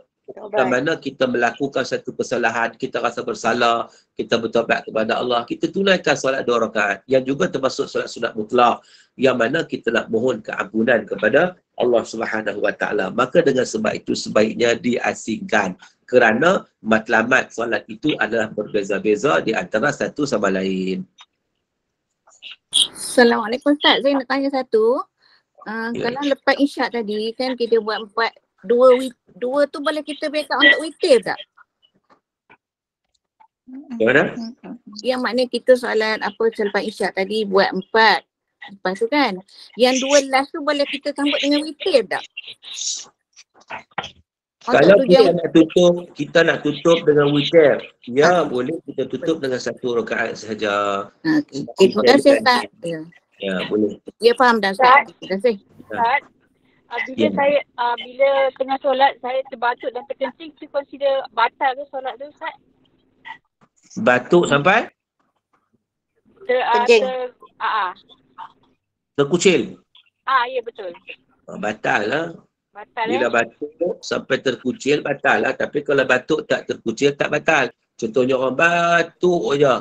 mana kita melakukan satu kesalahan, kita rasa bersalah, kita bertaubat kepada Allah, kita tunaikan solat 2 rakaat yang juga termasuk solat sunat mutlak yang mana kita nak mohon keampunan kepada Allah Subhanahu Wa Taala. Maka dengan sebab itu sebaiknya diasingkan kerana matlamat solat itu adalah berbeza-beza di antara satu sama lain. Assalamualaikum Ustaz, saya nak tanya satu. Kalau lepas isyak tadi kan kita buat 2 tu boleh kita backup untuk witir tak? Mana? Yang maknanya kita soalan apa selepas isyak tadi buat 4. Lepas tu kan. Yang 2 last tu boleh kita sambut dengan witir tak? Kalau kita nak tutup dengan witir, ya boleh kita tutup dengan 1 rakaat sahaja. Okay, terima kasih Ustaz. Ya, boleh. Ya, faham dah Ustaz. Terima kasih. Ustaz, bila tengah solat saya terbatuk dan terkencing, itu consider batal ke solat tu Ustaz? Batuk sampai? Kencing. Terkucil? Ya betul. Batal lah. Batal Bila batuk sampai terkucil, batal lah. Tapi kalau batuk tak terkucil, tak batal. Contohnya orang batuk je.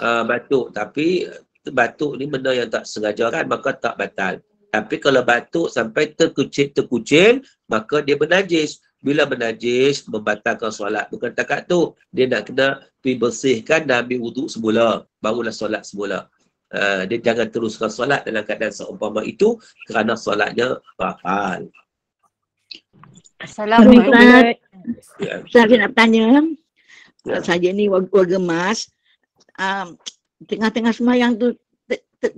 Batuk. Tapi batuk ni benda yang tak sengaja kan, maka tak batal. Tapi kalau batuk sampai terkucil, maka dia bernajis. Bila bernajis, membatalkan solat. Bukan takat tu. Dia nak kena pergi bersihkan dan ambil wuduk semula. Barulah solat semula. Dia jangan teruskan solat dalam keadaan seumpama itu kerana solatnya batal. Assalamualaikum. Saya nak tanya. Saya ni warga Mas. Tengah-tengah semayang tu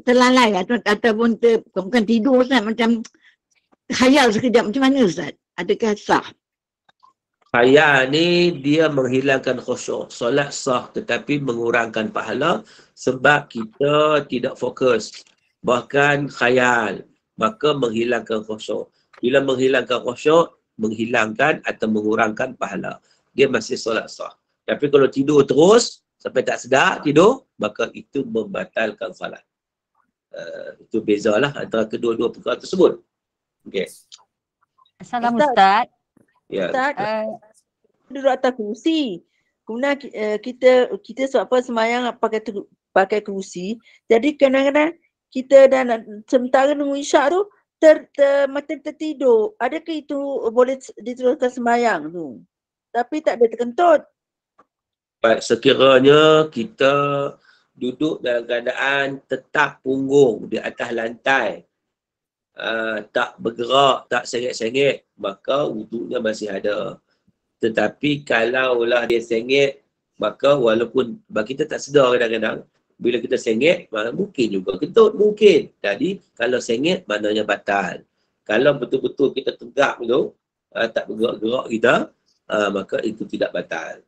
terlalai ataupun bukan tidur Ustaz, macam khayal sekejap, macam mana Ustaz? Adakah sah? Khayal ni dia menghilangkan khusyuk. Solat sah tetapi mengurangkan pahala sebab kita tidak fokus. Bahkan khayal, maka menghilangkan khusyuk. Bila menghilangkan khusyuk, menghilangkan atau mengurangkan pahala. Dia masih solat sah. Tapi kalau tidur terus sampai tak sedar tidur, maka itu membatalkan solat. Itu bezalah antara kedua-dua perkara tersebut. Okey. Assalamualaikum Ustaz. Ya. Ustaz, duduk atas kerusi. Kemudian kita sebab apa semayang pakai kerusi. Jadi kadang-kadang kita dah sementara nunggu isyak tu macam tertidur. Adakah itu boleh diteruskan semayang tu? Tapi tak ada terkentut. Baik, sekiranya kita duduk dalam keadaan tetap punggung di atas lantai, tak bergerak, tak sengit-sengit, maka wuduknya masih ada. Tetapi kalaulah dia sengit, maka walaupun kita tak sedar kadang-kadang, bila kita sengit, mungkin juga kentut, mungkin. Jadi kalau sengit, maknanya batal. Kalau betul-betul kita tegak tu, tak bergerak-gerak kita, maka itu tidak batal.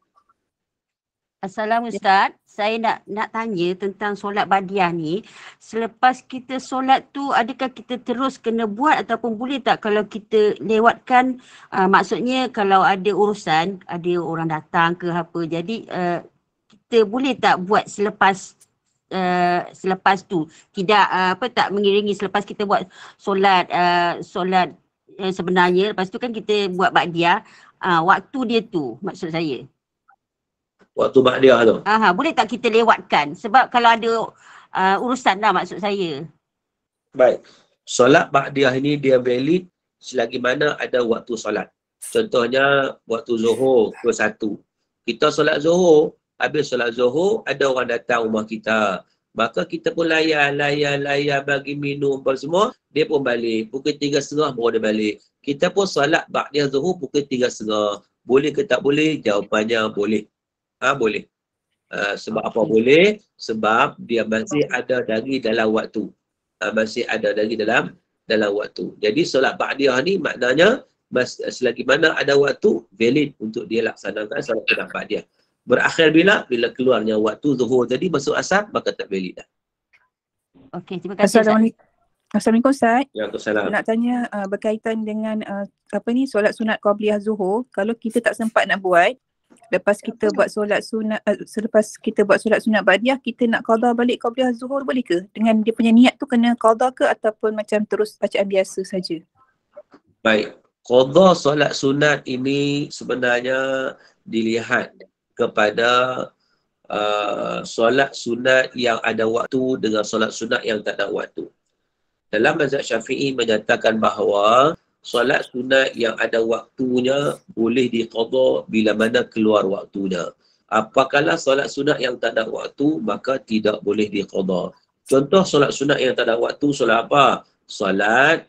Assalamualaikum Ustaz. Saya nak tanya tentang solat badiah ni. Selepas kita solat tu, adakah kita terus kena buat ataupun boleh tak kalau kita lewatkan, maksudnya kalau ada urusan, ada orang datang ke apa, jadi kita boleh tak buat selepas tu, tidak tak mengiringi selepas kita buat solat sebenarnya, lepas tu kan kita buat badiah, waktu dia tu maksud saya. Waktu ba'diyah tu. Boleh tak kita lewatkan? Sebab kalau ada urusan lah maksud saya. Baik. Solat ba'diyah ini dia valid selagi mana ada waktu solat. Contohnya waktu Zuhur ke 1. Kita solat Zuhur, habis solat Zuhur ada orang datang rumah kita. Maka kita pun layan, bagi minum apa semua, dia pun balik. Pukul 3.30 baru dia balik. Kita pun solat ba'diyah Zuhur pukul 3.30. Boleh ke tak boleh? Jawapannya boleh. Boleh. Sebab apa boleh? Sebab dia masih ada lagi dalam waktu. Masih ada lagi dalam dalam waktu. Jadi solat ba'diyah ni maknanya selagi mana ada waktu, valid untuk dia laksanakan solat sunat ba'diyah. Berakhir bila? Bila keluarnya waktu zuhur tadi masuk asar, maka tak valid dah. Okey, terima kasih Ustaz. Assalamualaikum Ustaz. Waalaikumsalam. Nak tanya berkaitan dengan solat sunat qabliyah zuhur, kalau kita tak sempat nak buat, lepas kita buat solat sunat selepas kita buat solat sunat ba'diyah, kita nak qada balik qabliyah zuhur boleh ke? Dengan dia punya niat tu kena qada ke ataupun macam terus bacaan biasa saja? Baik. Qada solat sunat ini sebenarnya dilihat kepada solat sunat yang ada waktu dengan solat sunat yang tak ada waktu. Dalam mazhab Syafi'i menyatakan bahawa solat sunat yang ada waktunya boleh diqada bila mana keluar waktunya. Apakala solat sunat yang tak ada waktu, maka tidak boleh diqada. Contoh solat sunat yang tak ada waktu, solat apa? Solat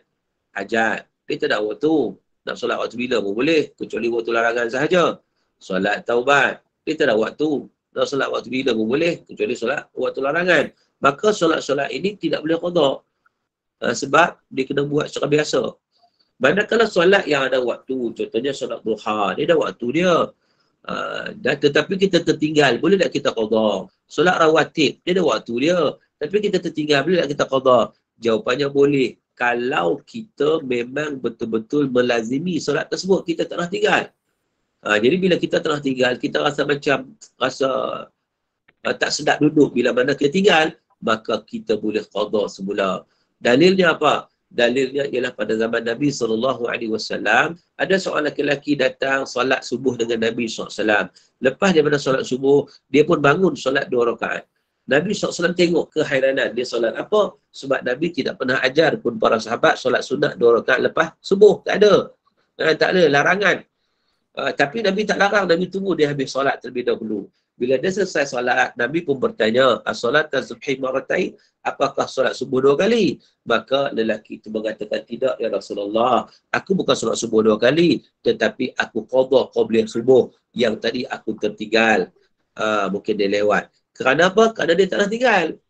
hajat. Dia tak ada waktu. Nak solat waktu bila pun boleh, kecuali waktu larangan sahaja. Solat taubat, dia tak ada waktu. Nak solat waktu bila pun boleh, kecuali solat waktu larangan. Maka solat-solat ini tidak boleh qada. Sebab dia kena buat secara biasa. Manakala solat yang ada waktu, contohnya solat duha, dia ada waktu dia. Dan tetapi kita tertinggal, boleh tak kita qada? Solat rawatib, dia ada waktu dia. Tapi kita tertinggal, boleh tak kita qada? Jawapannya boleh. Kalau kita memang betul-betul melazimi solat tersebut, kita tak nak tinggal. Jadi bila kita tengah tinggal, kita rasa macam tak sedap duduk bila mana kita tinggal, maka kita boleh qada semula. Dalilnya apa? Dalilnya ialah pada zaman Nabi SAW, ada seorang lelaki datang solat subuh dengan Nabi SAW. Lepas daripada solat subuh, dia pun bangun solat 2 rakaat. Nabi SAW tengok kehairanan, dia solat apa? Sebab Nabi tidak pernah ajar pun para sahabat solat sunat 2 rakaat lepas subuh. Tak ada. Tak ada larangan. Tapi Nabi tak larang, Nabi tunggu dia habis solat terlebih dahulu. Bila dia selesai solat, Nabi pun bertanya, as-solat az-subhi maratain, apakah solat subuh 2 kali? Maka lelaki itu mengatakan, tidak ya Rasulullah, aku bukan solat subuh 2 kali, tetapi aku qada qabliyah subuh yang tadi aku tertinggal. Mungkin dia lewat. Kerana apa? Kerana dia tak nak tinggal.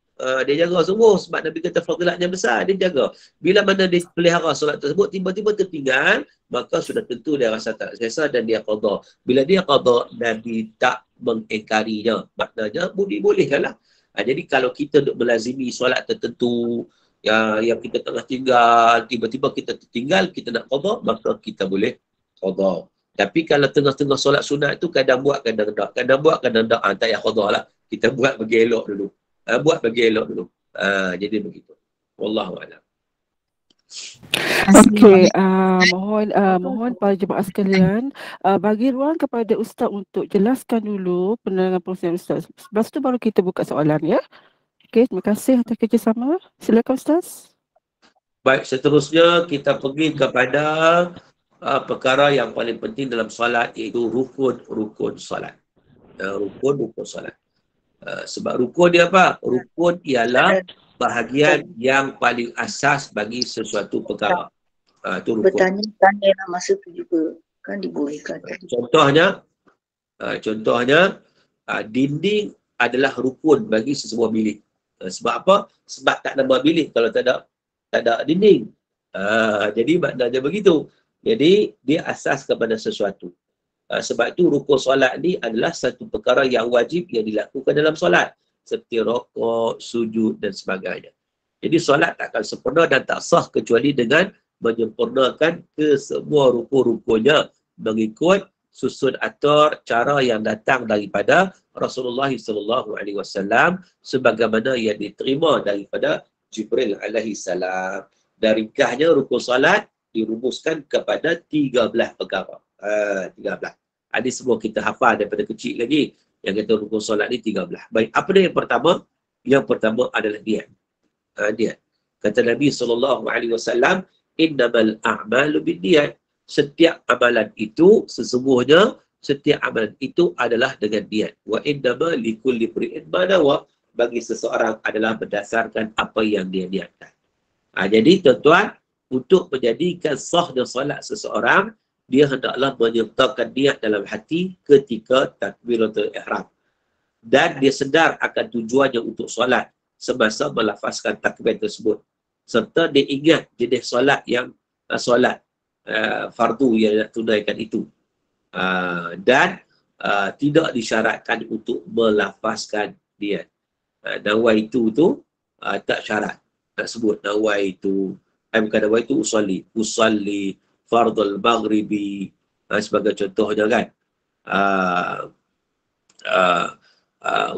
Dia jaga subuh sebab Nabi kata fadilatnya besar, dia jaga. Bila mana dia pelihara solat tersebut, tiba-tiba tertinggal, maka sudah tentu dia rasa tak selesa dan dia qada. Bila dia qada, Nabi tak mengingkarinya. Maknanya boleh-bolehkanlah. Jadi kalau kita duk melazimi solat tertentu yang kita tengah tinggal, tiba-tiba kita tertinggal, kita nak qada, maka kita boleh qada. Tapi kalau tengah-tengah solat sunat tu kadang buat, kadang tak. Kadang buat, kadang tak. Tak payah qada lah. Kita buat bagi elok dulu. Jadi begitu. Wallahu a'lam. Okey, mohon para jemaah sekalian bagi ruang kepada Ustaz untuk jelaskan dulu penerangan perkongsian Ustaz. Lepas tu baru kita buka soalan ya. Okey, terima kasih atas kerjasama. Silakan Ustaz. Baik, seterusnya kita pergi kepada perkara yang paling penting dalam solat, iaitu rukun solat. Rukun solat. Sebab rukun dia apa? Rukun ialah bahagian yang paling asas bagi sesuatu perkara. Itu rukun. Bertanya-tanya masa tu juga kan dibolehkan. Contohnya dinding adalah rukun bagi sesebuah bilik. Sebab apa? Sebab tak nama bilik kalau tak ada dinding. Jadi maknanya begitu. Jadi dia asas kepada sesuatu. Sebab itu rukun solat ni adalah satu perkara yang wajib yang dilakukan dalam solat. Seperti rokok, sujud dan sebagainya. Jadi solat takkan sempurna dan tak sah kecuali dengan menyempurnakan ke semua rukun-rukunnya mengikut susun atur cara yang datang daripada Rasulullah SAW sebagaimana yang diterima daripada Jibril alaihi salam. Dan ringkasnya rukun solat dirumuskan kepada 13 perkara. 13. Ini semua kita hafal daripada kecil lagi. Yang kata rukun solat ni 13. Baik, apa dia yang pertama? Yang pertama adalah niat. Niat. Kata Nabi SAW, innamal a'malu binniyat. Setiap amalan itu, sesungguhnya setiap amalan itu adalah dengan niat. Wa innama likulli imri'in ma nawa. Bagi seseorang adalah berdasarkan apa yang dia niatkan. Jadi tuan-tuan, untuk menjadikan sahnya solat seseorang, dia hendaklah menyertakan niat dalam hati ketika takbiratul ihram. Dan dia sedar akan tujuannya untuk solat semasa melafazkan takbir tersebut. serta dia ingat jenis solat yang solat fardu yang nak tunaikan itu. Dan tidak disyaratkan untuk melafazkan niat. Nawaitu tu tak syarat nak sebut nawaitu, bukan nawaitu usalli fardul maghribi sebagai contohnya kan.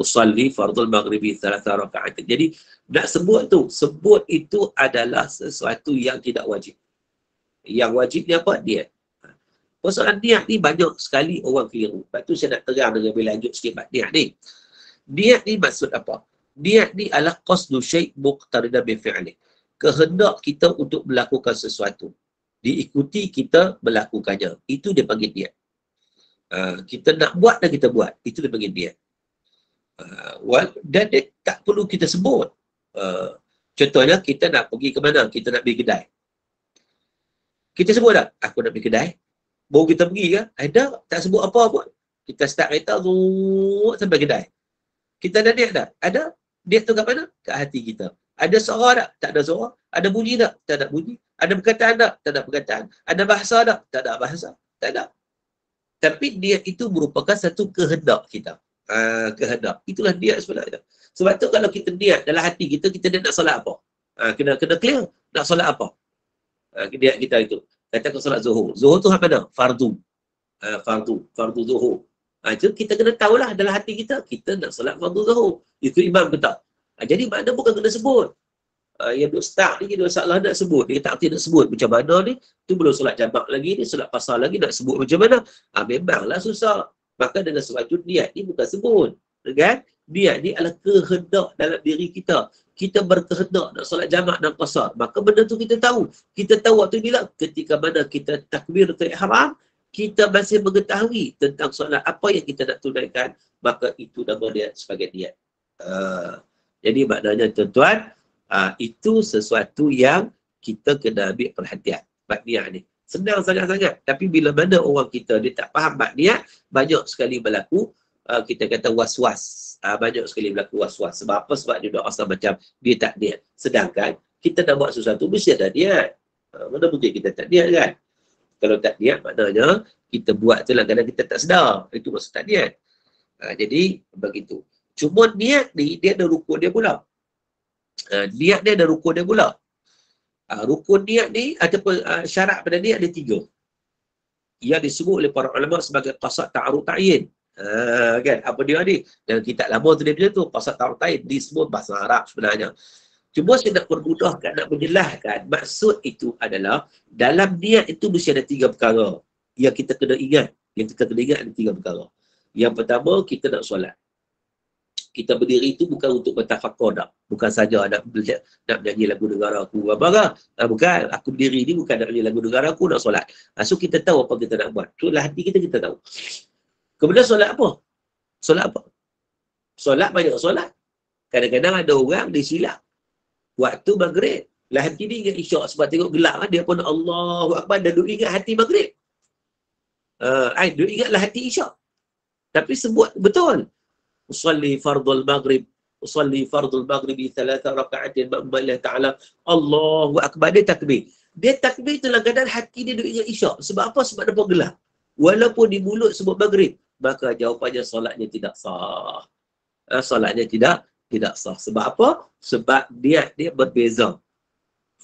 Usalli fardul maghribi 3 rakaat. Jadi nak sebut itu adalah sesuatu yang tidak wajib. Yang wajib ni apa? Niat. Persoalan niat ni banyak sekali orang keliru. Lepas tu saya nak terang dengan lebih lanjut sikit bab niat ni. Niat ni maksud apa? Niat ni adalah qasdu syai' muqtaridan bi fi'li. Kehendak kita untuk melakukan sesuatu. Diikuti kita melakukannya. Itu dia panggil niat. Kita nak buat dan kita buat. Itu dia panggil niat. Dan dia tak perlu kita sebut. Contohnya kita nak pergi ke mana? Kita nak pergi kedai. Kita sebut tak? Aku nak pergi kedai. Baru kita pergi ke? Ada, tak sebut apa pun. Kita start kereta sampai kedai. Kita ada niat tak? Ada. Niat tu kat mana? Kat hati kita. Ada suara tak? Tak ada suara. Ada bunyi tak? Tak ada bunyi. Ada perkataan tak? Tak ada perkataan. Ada bahasa tak? Tak ada bahasa. Tak ada. Tapi niat itu merupakan satu kehendak kita. Kehendak. Itulah niat sebenarnya. Sebab tu kalau kita niat dalam hati kita, kita nak solat apa? Kena clear. Nak solat apa? Niat kita itu. Katakan solat zuhur. Zuhur tu apa mana? Fardu. Fardu zuhur. Itu kita kena tahulah dalam hati kita. Kita nak solat fardu zuhur. Itu imam ke tak? Jadi makna bukan kena sebut. Yang duk start ni, masalah nak sebut. Dia tak nak sebut macam mana ni. Tu belum solat jamak lagi ni. Solat pasal lagi nak sebut macam mana. Memanglah susah. Maka dengan sebab itu niat ni bukan sebut. Kan? Niat ni adalah kehendak dalam diri kita. Kita berkehendak nak solat jamak dan qasar. Maka benda tu kita tahu. Kita tahu waktu bila ketika mana kita takbiratul ihram, kita masih mengetahui tentang solat apa yang kita nak tunaikan, maka itu nama dia sebagai niat. Jadi maknanya tuan-tuan, itu sesuatu yang kita kena ambil perhatian. Bab niat ni. Senang sangat-sangat. Tapi bila mana orang kita dia tak faham bab niat, banyak sekali berlaku kita kata was-was. Banyak sekali berlaku was-was. Sebab apa? Sebab dia dah rasa macam dia tak niat. Sedangkan kita nak buat sesuatu mesti ada niat. Mana mungkin kita tak niat kan? Kalau tak niat maknanya kita buat tu lah kadang kita tak sedar. Itu maksud tak niat. Jadi begitu. Cuma niat ni dia ada rukun dia pula. Niat dia ada rukun dia pula. Rukun niat ni ataupun syarat pada niat ada 3. Yang disebut oleh para ulama sebagai qasad ta'arud ta'yin. Kan apa dia ni? Dan kitab lama tu dia macam tu, qasad ta'arud ta'yin disebut bahasa Arab sebenarnya. Cuma saya nak permudahkan, nak menjelaskan maksud itu adalah dalam niat itu mesti ada 3 perkara yang kita kena ingat. Yang kita kena ingat ada 3 perkara. Yang pertama, kita nak solat. Kita berdiri itu bukan untuk bertafakur dah. Bukan saja nak menyanyi lagu negara aku. Bukan. Aku berdiri ni bukan nak menyanyi lagu negara aku, nak solat. So kita tahu apa kita nak buat. So dalam hati kita tahu. Kemudian solat apa? Solat apa? Solat banyak solat. Kadang-kadang ada orang dia silap. Waktu maghrib. Dalam hati dia ingat isyak. Sebab tengok gelap kan. Dia pun Allahu Akbar. Dan dia ingat hati maghrib. Dia ingatlah hati isyak. Tapi sebut betul. Usalli fardul maghrib. Usalli fardul maghribi 3 raka'atin ma'amma ta'ala. Allahu Akbar. Dia takbir. Dia takbir tu dalam keadaan hati dia ingat isyak. Sebab apa? Sebab dia pun gelap. Walaupun di mulut sebut maghrib. Maka jawapannya solatnya tidak sah. Solatnya tidak sah. Sebab apa? Sebab niat dia berbeza.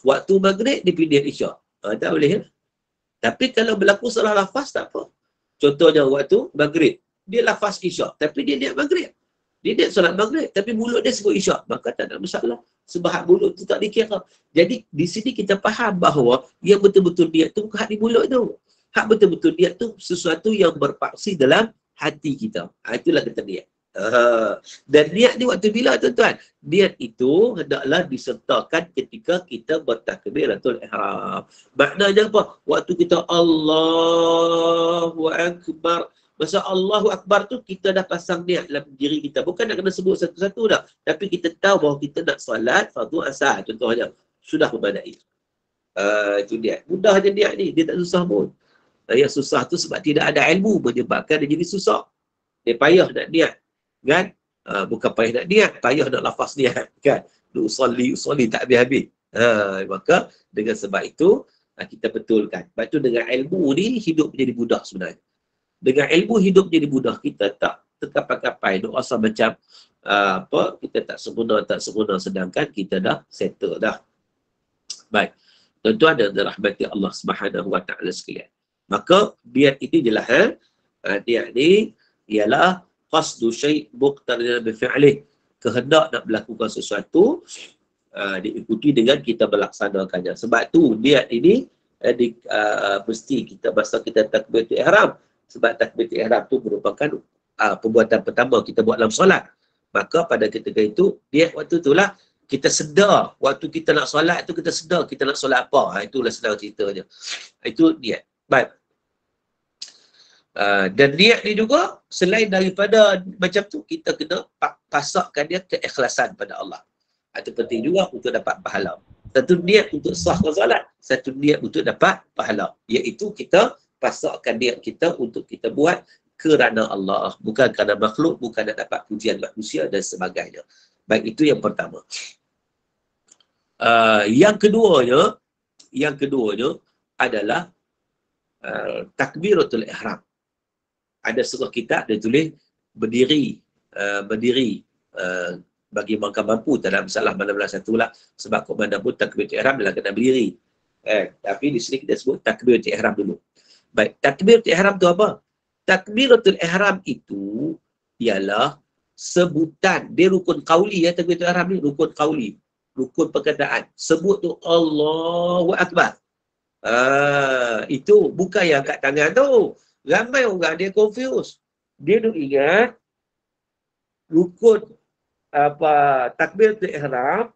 Waktu maghrib dia pilih isyak. Tak boleh ya? Tapi kalau berlaku salah lafaz tak apa. Contohnya waktu maghrib. Dia lafaz isyak. Tapi dia niat maghrib. Dia niat solat maghrib. Tapi mulut dia sebut isyak. Maka tak ada masalah. Sebab mulut tu tak dikira. Jadi di sini kita faham bahawa yang betul-betul niat tu bukan hak di mulut tu. Hak betul-betul niat tu sesuatu yang berpaksi dalam hati kita. Itulah kata niat. Dan niat ni waktu bila tuan-tuan? Niat itu hendaklah disertakan ketika kita bertakbiratul ihram. Maknanya apa? Waktu kita Allahu Akbar. Masa Allahu Akbar tu kita dah pasang niat dalam diri kita. Bukan nak kena sebut satu-satu dah. Tapi kita tahu bahawa kita nak solat fardu asar contohnya. Sudah memadai. Itu niat. Mudah je niat ni. Dia tak susah pun. Yang susah tu sebab tidak ada ilmu menyebabkan dia jadi susah. Dia payah nak niat. Kan? Bukan payah nak niat, payah nak lafaz niat. Kan? Usalli tak habis-habis. Maka dengan sebab itu kita betulkan. Sebab tu dengan ilmu ni hidup menjadi mudah sebenarnya. Dengan ilmu hidup menjadi mudah, kita tak terkapai-kapai duk rasa macam kita tak sempurna, sedangkan kita dah settle dah. Baik. Tentu ada rahmati Allah Subhanahu wa taala sekalian. Maka niat ini jelas niat ni ialah qasdu syai' muqtarinan bi fi'lih. Kehendak nak melakukan sesuatu diikuti dengan kita melaksanakannya. Sebab tu niat ini mesti kita masa kita takbiratul ihram. Sebab takbiratul ihram tu merupakan perbuatan pertama kita buat dalam solat. Maka pada ketika itu niat waktu itulah kita sedar, waktu kita nak solat tu kita sedar kita nak solat apa. Itulah senang ceritanya. Itu niat. Baik. Dan niat ni juga selain daripada macam tu, kita kena pasakkan dia keikhlasan pada Allah. Itu penting juga untuk dapat pahala. Satu niat untuk sahkan solat, satu niat untuk dapat pahala. Iaitu kita pasakkan niat kita untuk kita buat kerana Allah, bukan kerana makhluk, bukan nak dapat pujian manusia dan sebagainya. Baik, itu yang pertama. Yang keduanya adalah takbiratul ihram. Ada surah kitab dia tulis berdiri bagi mereka mampu, tak ada masalah mana-mana satu lah, sebab komandan pun takbiratul ihram adalah kena berdiri. Tapi di sini kita sebut takbiratul ihram dulu. Baik, takbiratul ihram tu apa? Takbiratul ihram itu ialah sebutan, dia rukun qauli ya, takbiratul ihram ni rukun qauli, rukun perkataan. Sebut tu Allahu Akbar. Itu bukan yang angkat tangan tu. Ramai orang dia confuse. Dia duk ingat rukun takbiratul ihram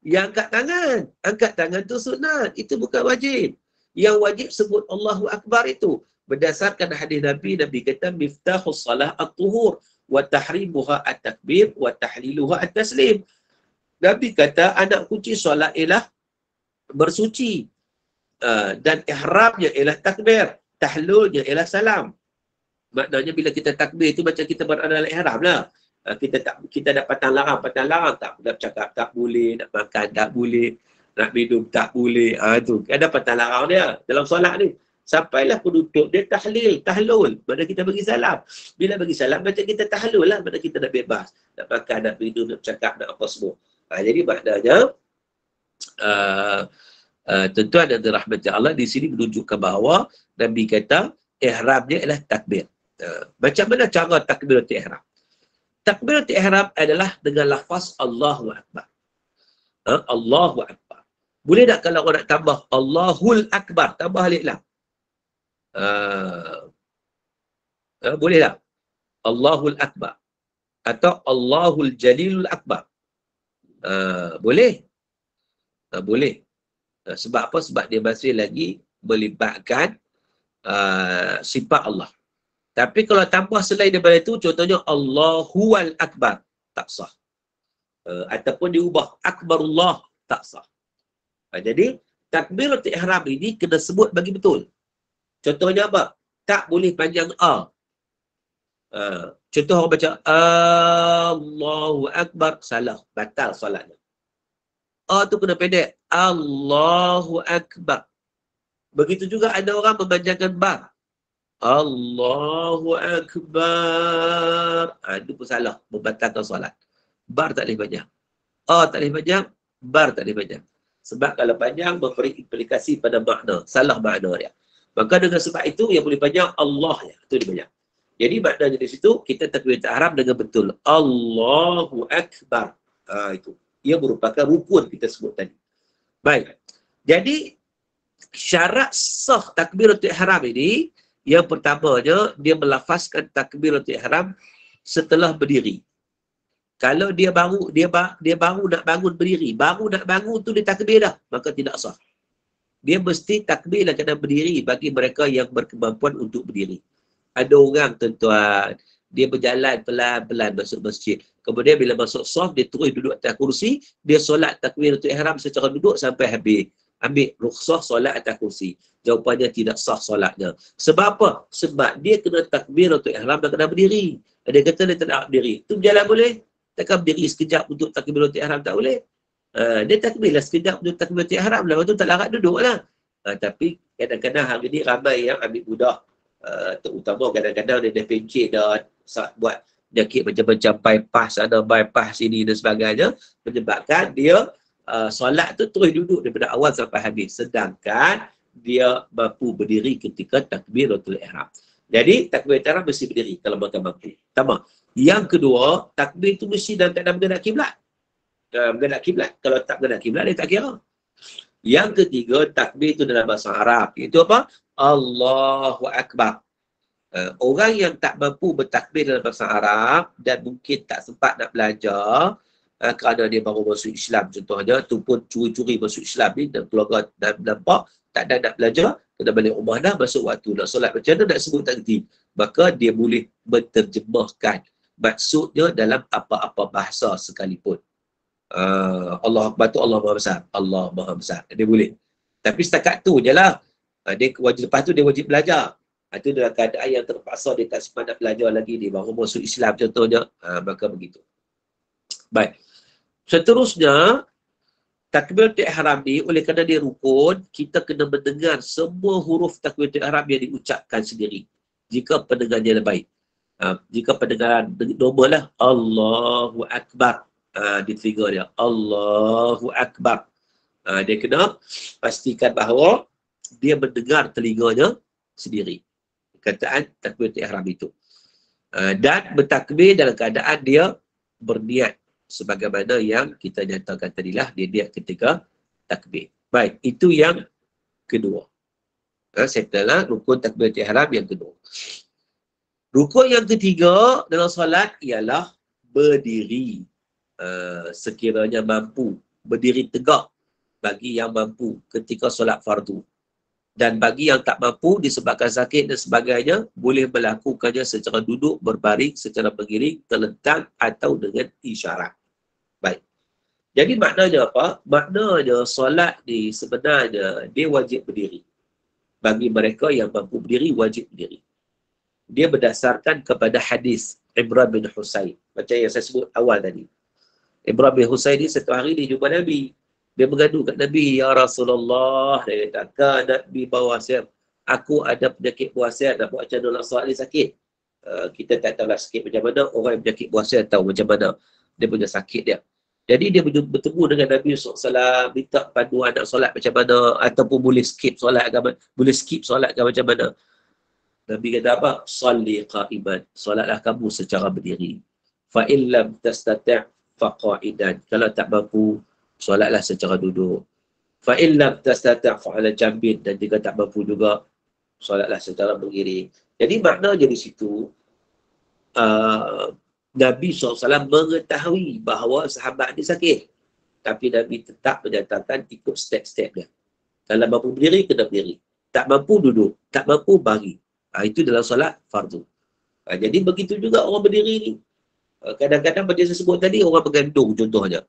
yang angkat tangan. Angkat tangan tu sunat, itu bukan wajib. Yang wajib sebut Allahu Akbar itu. Berdasarkan hadis Nabi kata miftahus salah at-tuhur wa tahrimuha at-takbir wa tahliluha at-taslim. Nabi kata anak kunci solat ialah bersuci, dan ihramnya ialah takbir, tahlulnya ialah salam. Maknanya bila kita takbir itu macam kita berada dalam ihram lah. Kita ada patang larang, tak nak cakap tak boleh, nak makan tak boleh, nak minum tak boleh. Itu ada patang larang dia dalam solat ni. Sampailah penduduk dia tahlul, mana kita bagi salam. Bila bagi salam macam kita tahlul lah, mana kita nak bebas, nak makan, nak minum, nak cakap, nak apa semua. Jadi maknanya tentu ada rahmat Allah di sini menunjukkan bahawa Nabi kata ihramnya ialah takbir. Macam mana cara takbiratul ihram? Takbiratul ihram adalah dengan lafaz Allahu Akbar. Allahu Akbar. Boleh tak kalau orang nak tambah Allahul Akbar, tambah alif lam? Boleh tak? Allahul Akbar atau Allahul Jalilul Akbar. Boleh. Boleh. Sebab apa? Sebab dia masih lagi melibatkan sifat Allah. Tapi kalau tambah selain daripada itu, contohnya Allahual Akbar, tak sah. Ataupun diubah Akbarullah, tak sah. Jadi takbiratul ihram ini kena sebut bagi betul. Contohnya apa? Tak boleh panjang A. Contoh orang baca Allahu Akbar, salah, batal solatnya. A tu kena pendek. Allahu Akbar. Begitu juga ada orang memanjangkan ba. Allahu Akbar. Itu pun salah, membatalkan solat. Bar tak boleh panjang. A tak boleh panjang, bar tak boleh panjang. Sebab kalau panjang memberi implikasi pada makna, salah makna dia. Maka dengan sebab itu yang boleh panjang Allah ya, itu dia banyak. Jadi maknanya di situ kita takbiratul ihram dengan betul Allahu Akbar. Itu. Ia merupakan rukun kita sebut tadi. Baik. Jadi syarat sah takbiratul ihram ini, yang pertamanya dia melafazkan takbiratul ihram setelah berdiri. Kalau dia baru nak bangun berdiri, baru nak bangun tu dia takbir dah, maka tidak sah. Dia mesti takbir lah kena berdiri bagi mereka yang berkemampuan untuk berdiri. Ada orang tuan-tuan, dia berjalan pelan-pelan masuk masjid. Kemudian bila masuk saf, dia terus duduk atas kursi, dia solat takbiratul ihram secara duduk sampai habis. Ambil rukhsah solat atas kursi. Jawapannya tidak sah solatnya. Sebab apa? Sebab dia kena takbiratul ihram dan kena berdiri. Dia kata dia tak nak berdiri. Tu berjalan boleh? Takkan berdiri sekejap untuk takbiratul ihram tak boleh? Dia takbirlah sekejap untuk takbiratul ihram, lepas tu tak larat duduk lah. Tapi kadang-kadang hari ni ramai yang ambil mudah. Terutama kadang-kadang dia dah pencet dah buat jakit macam-macam, bypass sana, bypass sini dan sebagainya, menyebabkan dia solat tu terus duduk daripada awal sampai habis. Sedangkan dia mampu berdiri ketika takbiratul ihram. Jadi takbiratul ihram mesti berdiri kalau mereka mampu. Pertama. Yang kedua, takbir tu mesti dalam keadaan menghadap kiblat. Menghadap kiblat. Kalau tak menghadap kiblat, dia tak kira. Yang ketiga, takbir itu dalam bahasa Arab. Itu apa? Allahu Akbar. Orang yang tak mampu bertakbir dalam bahasa Arab dan mungkin tak sempat nak belajar kerana dia baru masuk Islam contohnya, tu pun curi-curi masuk Islam ni dan keluarga dan nampak tak ada nak belajar, kena balik rumah dah, masuk waktu nak solat macam mana nak sebut tak kerti. Maka dia boleh menterjemahkan maksudnya dalam apa-apa bahasa sekalipun. Allah Akbar tu Allah Maha Besar. Allah Maha Besar. Dia boleh. Tapi setakat tu je lah. Dia wajib, lepas tu dia wajib belajar. Itu dalam keadaan yang terpaksa dia tak sempat nak belajar lagi, dia baru masuk Islam contohnya. Maka begitu. Baik. Seterusnya, takbiratul ihram ni, oleh kerana dia rukun, kita kena mendengar semua huruf takbiratul ihram yang diucapkan sendiri. Jika pendengarnya baik. Jika pendengaran normal lah, Allahu Akbar. Di telinga dia, Allahu Akbar. Dia kena pastikan bahawa dia mendengar telinganya sendiri. Kataan takbiratul ihram itu. Dan bertakbir dalam keadaan dia berniat. Sebagaimana yang kita nyatakan tadilah, dia niat ketika takbir. Baik, itu yang kedua. Setelah rukun takbiratul ihram yang kedua. Rukun yang ketiga dalam solat ialah berdiri. Sekiranya mampu, berdiri tegak bagi yang mampu ketika solat fardu. Dan bagi yang tak mampu disebabkan sakit dan sebagainya, boleh melakukannya secara duduk, berbaring, secara bergiring, terlentang atau dengan isyarat. Baik. Jadi maknanya apa? Maknanya solat ni sebenarnya dia wajib berdiri. Bagi mereka yang mampu berdiri, wajib berdiri. Dia berdasarkan kepada hadis Imran bin Husain. Macam yang saya sebut awal tadi. Imran bin Husain ni satu hari dia jumpa Nabi. Dia mengadu kat Nabi, Ya Rasulullah, dia kata, Nabi bawasir, aku ada penyakit bawasir, nak buat macam mana nak solat ni sakit. Kita tak tahu lah sakit macam mana, orang yang penyakit bawasir tahu macam mana dia punya sakit dia. Jadi dia bertemu dengan Nabi SAW, minta panduan nak solat macam mana, ataupun boleh skip solat ke macam mana. Nabi kata apa? Salli qa'iman, solatlah kamu secara berdiri. Fa illam tastati' fa qa'idan, kalau tak mampu, solatlah secara duduk. Fa illam tastati' fa 'ala jambin, dan jika tak mampu juga, solatlah secara bergiring. Jadi maknanya di situ Nabi SAW mengetahui bahawa sahabat ni sakit, tapi Nabi tetap menyatakan ikut step-step dia. Kalau mampu berdiri, kena berdiri. Tak mampu duduk, tak mampu bagi. Itu dalam solat fardu. Jadi begitu juga orang berdiri ni. Kadang-kadang macam saya sebut tadi, orang bergantung contohnya.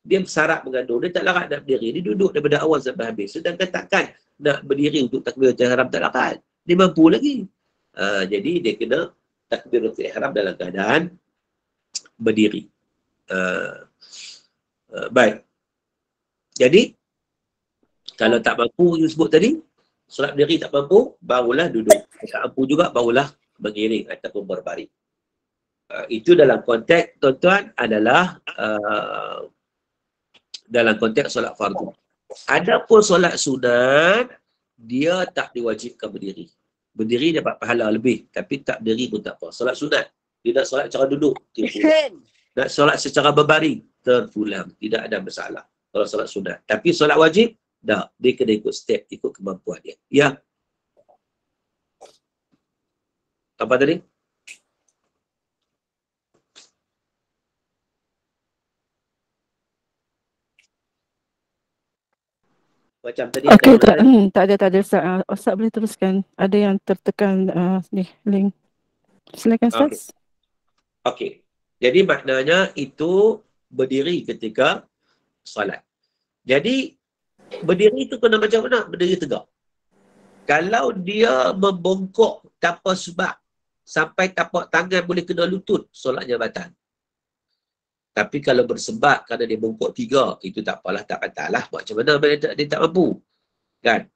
Dia syarat mengandung, dia tak larat nak berdiri, dia duduk daripada awal sampai habis. Sedangkan takkan nak berdiri untuk takbiratul ihram, tak larat. Dia mampu lagi. Jadi dia kena takbiratul ihram dalam keadaan berdiri. Baik. Jadi kalau tak mampu yang sebut tadi, solat berdiri tak mampu, barulah duduk. Tak mampu juga, barulah bergiring ataupun berbaring. Itu dalam konteks, tuan-tuan, adalah dalam konteks solat fardu. Adapun solat sunat, dia tak diwajibkan berdiri. Berdiri dapat pahala lebih, tapi tak berdiri pun tak apa. Solat sunat, dia nak solat secara duduk, terpulang. Nak solat secara berbaring, terpulang. Tidak ada masalah kalau solat sunat. Tapi solat wajib, tak. Dia kena ikut step, ikut kemampuan dia. Ya. Apa tadi? Macam tadi. Okey, tak ada Ustaz. Ustaz boleh teruskan. Ada yang tertekan ni link. Silakan Ustaz. Okey. Jadi maknanya itu berdiri ketika solat. Jadi berdiri itu kena macam mana? Berdiri tegak. Kalau dia membongkok tanpa sebab sampai tapak tangan boleh kena lutut, solatnya batal. Tapi kalau bersebab kerana dia bongkok 3, itu tak apalah, tak katalah. Macam mana dia tak mampu? Kan?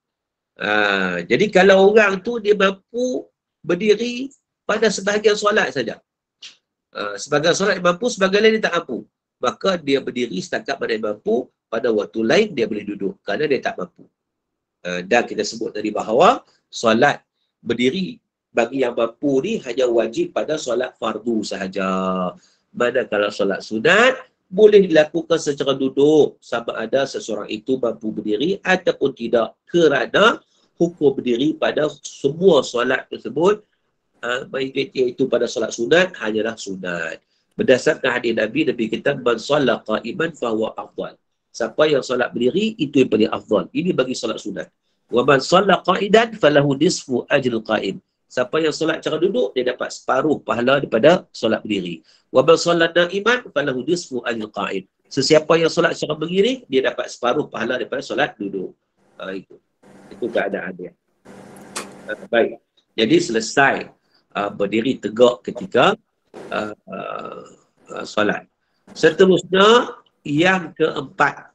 Jadi kalau orang tu dia mampu berdiri pada sebahagian solat saja. Sebahagian solat dia mampu, sebahagian lain dia tak mampu. Maka dia berdiri setakat mana dia mampu, pada waktu lain dia boleh duduk kerana dia tak mampu. Dan kita sebut tadi bahawa solat berdiri bagi yang mampu ni hanya wajib pada solat fardu sahaja. Manakala solat sunat boleh dilakukan secara duduk sama ada seseorang itu mampu berdiri ataupun tidak, kerana hukum berdiri pada semua solat tersebut iaitu pada solat sunat hanyalah sunat. Berdasarkan hadis Nabi kata man shalla qa'iman fahuwa afdal. Siapa yang solat berdiri itu yang paling afdal. Ini bagi solat sunat. Wa man shalla qa'idan falahu nisfu ajril qa'im. Siapa yang solat cara duduk, dia dapat separuh pahala daripada solat berdiri. Wa man shalla na'iman falahu nisfu ajril qa'im. Sesiapa yang solat secara berdiri, dia dapat separuh pahala daripada solat duduk. Itu keadaan dia. Baik. Jadi selesai berdiri tegak ketika solat. Seterusnya yang keempat.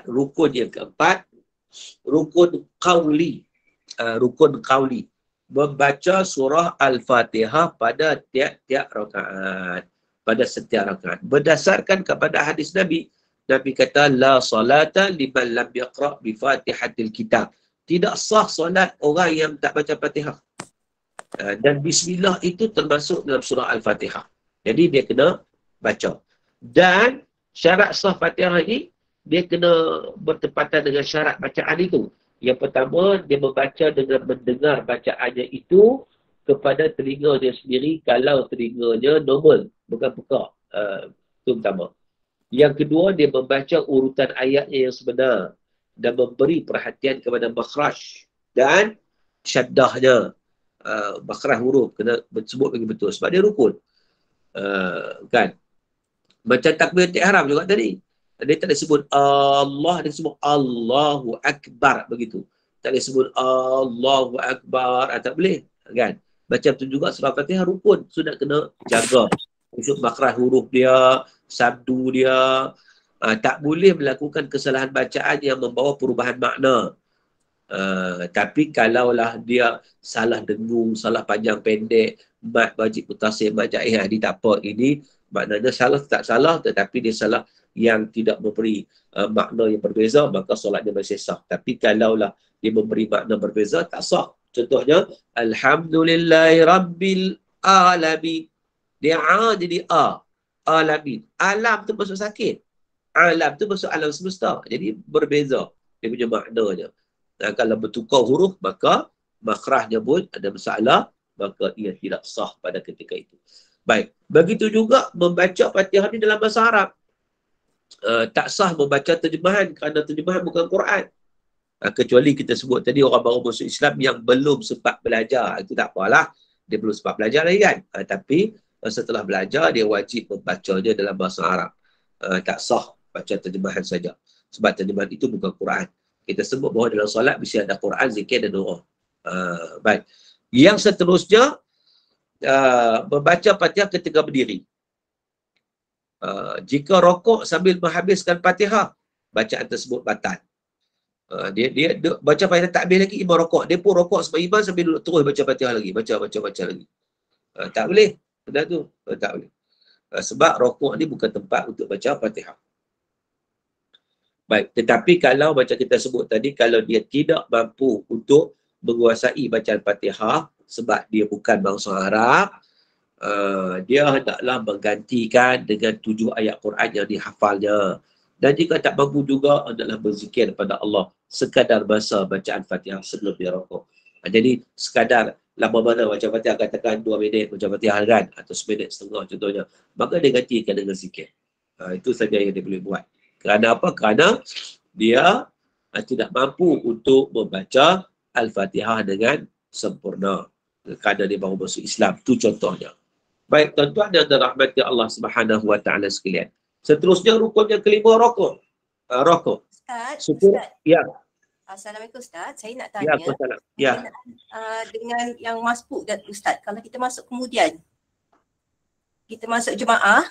Rukun yang keempat, rukun qauli. Rukun qauli. Membaca surah Al-Fatihah pada tiap-tiap rakaat. Pada setiap rakaat. Berdasarkan kepada hadis Nabi, Nabi kata la salata liman lam yaqra bi Fatihatil Kitab. Tidak sah solat orang yang tak baca Fatihah. Dan bismillah itu termasuk dalam surah Al-Fatihah. Jadi dia kena baca. Dan syarat sah Fatihah ini dia kena bertepatan dengan syarat bacaan itu. Yang pertama, dia membaca dengan mendengar bacaannya itu kepada telinga dia sendiri kalau telinganya normal, bukan pekak. Itu pertama. Yang kedua, dia membaca urutan ayatnya yang sebenar dan memberi perhatian kepada makhraj dan syaddahnya. Makhraj huruf kena sebut bagi betul sebab dia rukun. Kan? Macam takbiratul ihram juga tadi. Dia tak ada sebut Allah, dia sebut Allahu Akbar begitu. Tak boleh sebut Allahu Akbar, tak boleh. Kan? Macam tu juga surah Fatihah rukun. Sudah kena jaga. Untuk makhraj huruf dia, sabdu dia. Tak boleh melakukan kesalahan bacaan yang membawa perubahan makna. Tapi kalaulah dia salah dengung, salah panjang pendek, mat wajib mutasil, mat jaih, dia tak apa. Ini maknanya salah tak salah, tetapi dia salah yang tidak memberi makna yang berbeza, maka solatnya masih sah. Tapi kalaulah dia memberi makna berbeza, tak sah. Contohnya, Alhamdulillahi Rabbil Alamin. Dia jadi Alamin. Alam tu maksud sakit. Alam tu maksud alam semesta. Jadi berbeza dia punya maknanya. Dan kalau bertukar huruf, maka makhrajnya pun ada masalah, maka ia tidak sah pada ketika itu. Baik. Begitu juga membaca Fatihah ni dalam bahasa Arab. Tak sah membaca terjemahan kerana terjemahan bukan Quran. Kecuali kita sebut tadi orang baru masuk Islam yang belum sempat belajar. Itu tak apalah. Dia belum sempat belajar lagi kan. Tapi setelah belajar, dia wajib membacanya dalam bahasa Arab. Tak sah baca terjemahan saja. Sebab terjemahan itu bukan Quran. Kita sebut bahawa dalam solat mesti ada Quran, zikir dan doa. Baik. Yang seterusnya, membaca Fatihah ketika berdiri. Jika rokok sambil menghabiskan Fatihah, bacaan tersebut batal. Dia baca Fatihah tak habis lagi, imam rokok. Dia pun rokok sebab imam sambil duduk terus baca Fatihah lagi. Baca lagi. Tak boleh. Benda tu. Tak boleh. Sebab rokok ni bukan tempat untuk baca Fatihah. Baik, tetapi kalau macam kita sebut tadi, kalau dia tidak mampu untuk menguasai bacaan Fatihah sebab dia bukan bangsa Arab, dia hendaklah menggantikan dengan 7 ayat Quran yang dihafalnya. Dan jika tak mampu juga, hendaklah berzikir kepada Allah sekadar masa bacaan Fatihah sebelum dia rokok. Jadi sekadar lama mana baca Fatihah, katakan 2 minit baca Fatihah kan, atau 1 minit setengah contohnya, maka dia gantikan dengan zikir. Itu saja yang dia boleh buat. Kerana apa? Kerana dia tidak mampu untuk membaca Al-Fatihah dengan sempurna. Kerana dia baru masuk Islam. Itu contohnya. Baik, tuan-tuan dan rahmati Allah Subhanahu wa taala sekalian. Seterusnya rukun yang kelima, rokok. Rokok. Ustaz, Ustaz. Ya. Assalamualaikum Ustaz. Saya nak Ya, tanya ya. dengan yang masbuk dan Ustaz, kalau kita masuk kemudian. kita masuk jemaah.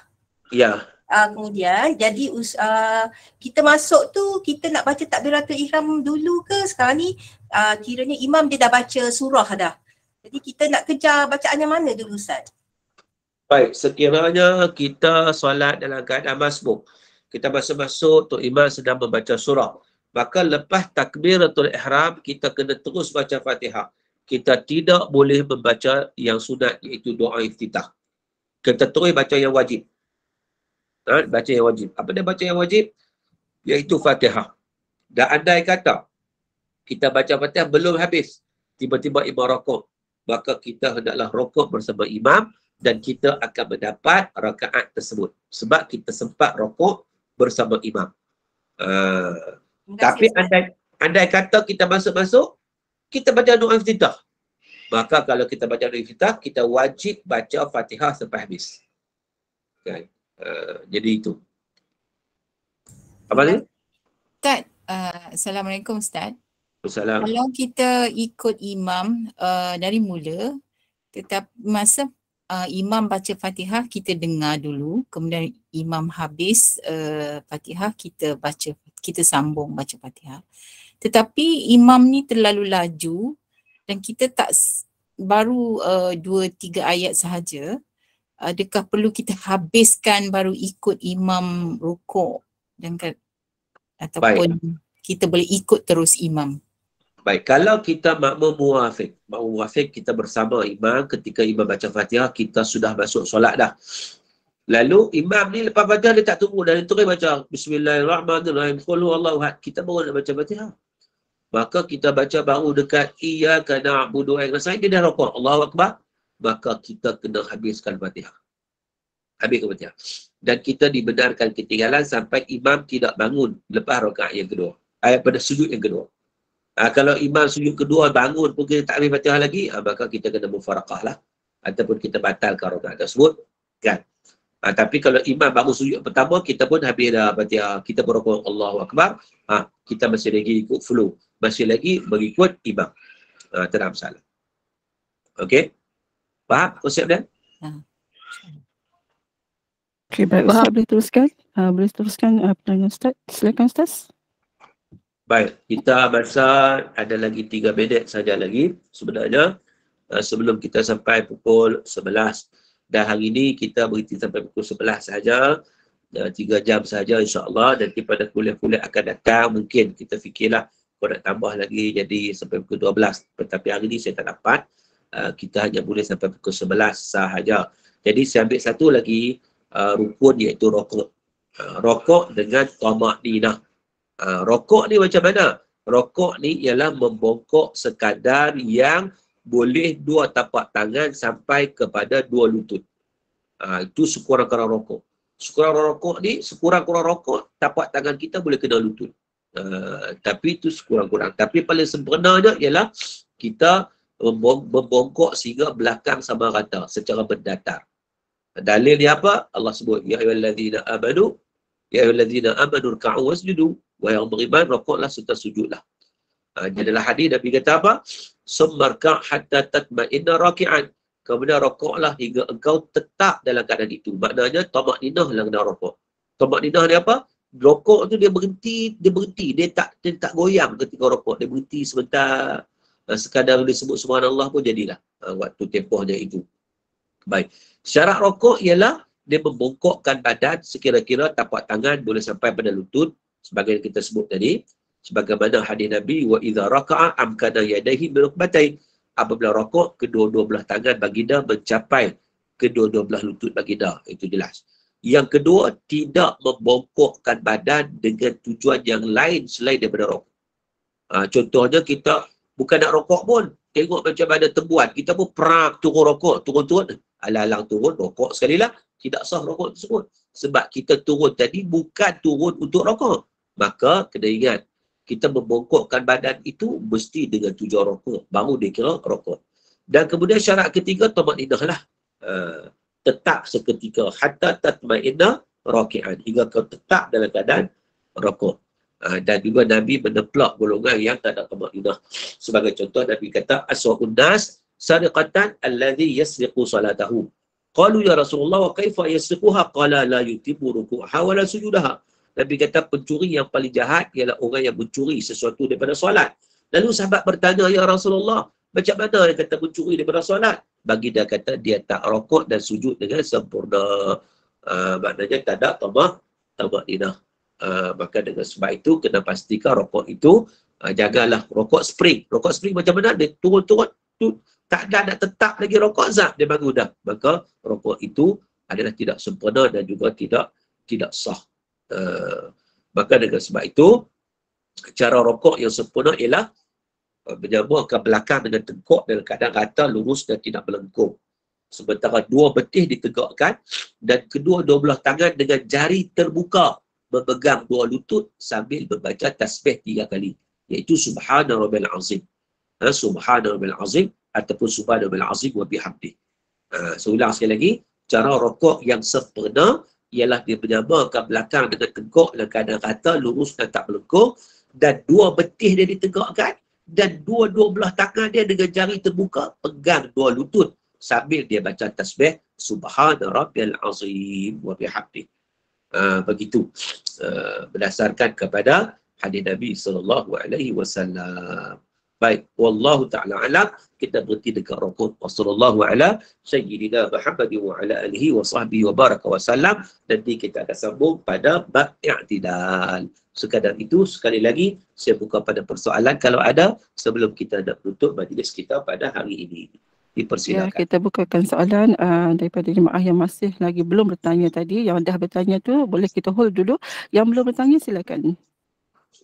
Ya. Kemudian jadi kita masuk tu kita nak baca takbiratul ihram dulu ke sekarang ni kiranya imam dia dah baca surah dah. Jadi kita nak kejar bacaan yang mana dulu Ustaz? Baik, sekiranya kita solat dalam keadaan masbuk, kita masuk Tok Imam sedang membaca surah, maka lepas takbiratul ihram kita kena terus baca Fatihah. Kita tidak boleh membaca yang sunat iaitu doa iftitah. Kita terus baca yang wajib. Baca yang wajib. Apa dia baca yang wajib? Iaitu Fatihah. Dan andai kata kita baca Fatihah belum habis, tiba-tiba imam rokok, maka kita hendaklah rokok bersama imam dan kita akan mendapat rakaat tersebut. Sebab kita sempat rokok bersama imam. Tapi andai kata kita masuk-masuk, kita baca doa iftitah. Maka kalau kita baca doa iftitah, kita wajib baca Fatihah sampai habis. Okay. Jadi itu. Apa ni? Ustaz, Assalamualaikum Ustaz. Assalamualaikum. Kalau kita ikut imam dari mula, tetap masa imam baca Fatihah kita dengar dulu, kemudian imam habis Fatihah kita sambung baca Fatihah. Tetapi imam ni terlalu laju dan kita tak baru 2-3 ayat sahaja. Adakah perlu kita habiskan baru ikut imam rukuk dan ataupun kita boleh ikut terus imam? Baik, kalau kita makmum muwafiq kita bersama imam ketika imam baca Fatihah, kita sudah masuk solat dah. Lalu imam ni lepas Fatihah dia tak tunggu, dan dia terus baca Bismillahirrahmanirrahim, qul huwallahu ahad, kita baru nak baca Fatihah. Maka kita baca baru dekat iyyaka na'budu wa iyyaka nasta'in, dia dah rukuk, Allahu akbar, maka kita kena habiskan Fatihah. Habiskan Fatihah. Dan kita dibenarkan ketinggalan sampai imam tidak bangun lepas rakaat yang kedua. Pada sujud yang kedua. Kalau imam sujud kedua bangun pun kita tak habis Fatihah lagi, maka kita kena mufaraqah lah. Ataupun kita batalkan rakaat tersebut. Kan? Tapi kalau imam bangun sujud pertama, kita pun habis dah Fatihah. Kita berrukuk Allahu akbar. Kita masih lagi ikut flow. Masih lagi mengikut imam. Tak ada masalah. Okey? Faham konsep dia? Okey, baik Ustaz, boleh teruskan? Boleh teruskan pertanyaan Ustaz? Silakan Ustaz. Baik, kita masa ada lagi 3 minit saja lagi sebenarnya sebelum kita sampai pukul 11. Dan hari ini kita berhenti sampai pukul 11 saja. 3 jam saja insya-Allah. Nanti pada kuliah-kuliah akan datang mungkin kita fikirlah kalau nak tambah lagi jadi sampai pukul 12. Tetapi hari ini saya tak dapat. Kita hanya boleh sampai pukul 11 sahaja. Jadi saya ambil satu lagi rukun iaitu rokok. Rokok dengan tamakninah. Rokok ni macam mana? Rokok ni ialah membongkok sekadar yang boleh 2 tapak tangan sampai kepada 2 lutut. Itu sekurang-kurang rokok. Sekurang-kurang rokok ni, sekurang-kurang rokok, tapak tangan kita boleh kena lutut. Tapi itu sekurang-kurang. Tapi paling sempurnanya ialah kita membongkok sehingga belakang sama rata secara mendatar. Dalil dia apa? Allah sebut ya ayyuhallazina amanu ruk'u wasjudu, wahai orang beriman rukuklah serta sujudlah. Jadi dalam hadis Nabi kata apa? Summarka hatta tatma'inna raki'an. Kemudian rukuklah hingga engkau tetap dalam keadaan itu. Maknanya tamakninah lah kena rukuk. Tamakninah ni apa? Rukuk tu dia berhenti, dia tak goyang ketika rukuk, dia berhenti sebentar. Sekadar dia sebut subhanallah pun jadilah waktu tempohnya itu. Baik. Syarat rokok ialah dia membongkokkan badan sekira-kira tapak tangan boleh sampai pada lutut sebagai yang kita sebut tadi. Sebagaimana hadis Nabi wa idza raka'a amkana yadayhi bi rukbatain. Apabila rokok kedua-dua belah tangan baginda mencapai kedua-dua belah lutut baginda. Itu jelas. Yang kedua, tidak membongkokkan badan dengan tujuan yang lain selain daripada rokok. Contohnya kita bukan nak rokok pun. Tengok macam ada tembuan. Kita pun perang turun rokok. Turun-turun. Alang-alang turun rokok sekali lah. Tidak sah rokok tersebut. Sebab kita turun tadi bukan turun untuk rokok. Maka kena ingat. Kita membongkokkan badan itu mesti dengan tujuan rokok. Baru dia kira rokok. Dan kemudian syarat ketiga tamakninah lah. Tetap seketika. Hatta tatma'inna raki'an. Hingga kau tetap dalam keadaan rokok. Dan juga Nabi meneplak golongan yang tak ada tamakninah. Sebagai contoh Nabi kata aswa'un nas sariqatan alladhi yasriqu salatahu. Qalu ya Rasulullah wa kaifa yasriquha? Qala la yutimu ruku'aha wa la sujudaha. Nabi kata pencuri yang paling jahat ialah orang yang mencuri sesuatu daripada solat. Lalu sahabat bertanya, ya Rasulullah, macam mana dia kata mencuri daripada solat? Bagi dia kata dia tak rokok dan sujud dengan sempurna. Maknanya tak ada tamak-ninah. Maka dengan sebab itu kena pastikan rokok itu jagalah rokok spring. Rokok spring macam mana? Dia turun-turun, tak ada nak tetap lagi rokok zat, dia bangun dah. Maka rokok itu adalah tidak sempurna dan juga tidak sah. Maka dengan sebab itu cara rokok yang sempurna ialah menyambung ke belakang dengan tengkuk dalam keadaan rata, lurus dan tidak melengkung. Sementara dua betih ditegakkan dan kedua-dua belah tangan dengan jari terbuka memegang dua lutut sambil membaca tasbih 3 kali, iaitu Subhana Rabbil Azim. Subhana Rabbil Azim ataupun Subhana Rabbil Azim wa bihamdih. Saya ulang sekali lagi, cara rokok yang sempurna ialah dia menyambung ke belakang dengan tengkuk dalam keadaan rata, lurus dan tak melengkung, dan dua betih dia ditegakkan dan dua-dua belah tangan dia dengan jari terbuka pegang dua lutut sambil dia baca tasbih Subhana Rabbil Azim wa bihamdih. Begitu berdasarkan kepada hadis Nabi SAW. Baik, wallahu ta'ala alam. Kita berhenti dekat rukun. Wassallallahu ala sayyidina Muhammad wa ala alihi wa sahbihi wa baraka wa sallam. Nanti kita akan sambung pada bab i'tidal. Sekadar itu, sekali lagi saya buka pada persoalan kalau ada sebelum kita nak tutup majlis kita pada hari ini. Dipersilakan. Ya, kita bukakan soalan daripada jemaah yang masih lagi belum bertanya tadi. Yang dah bertanya tu boleh kita hold dulu. Yang belum bertanya silakan.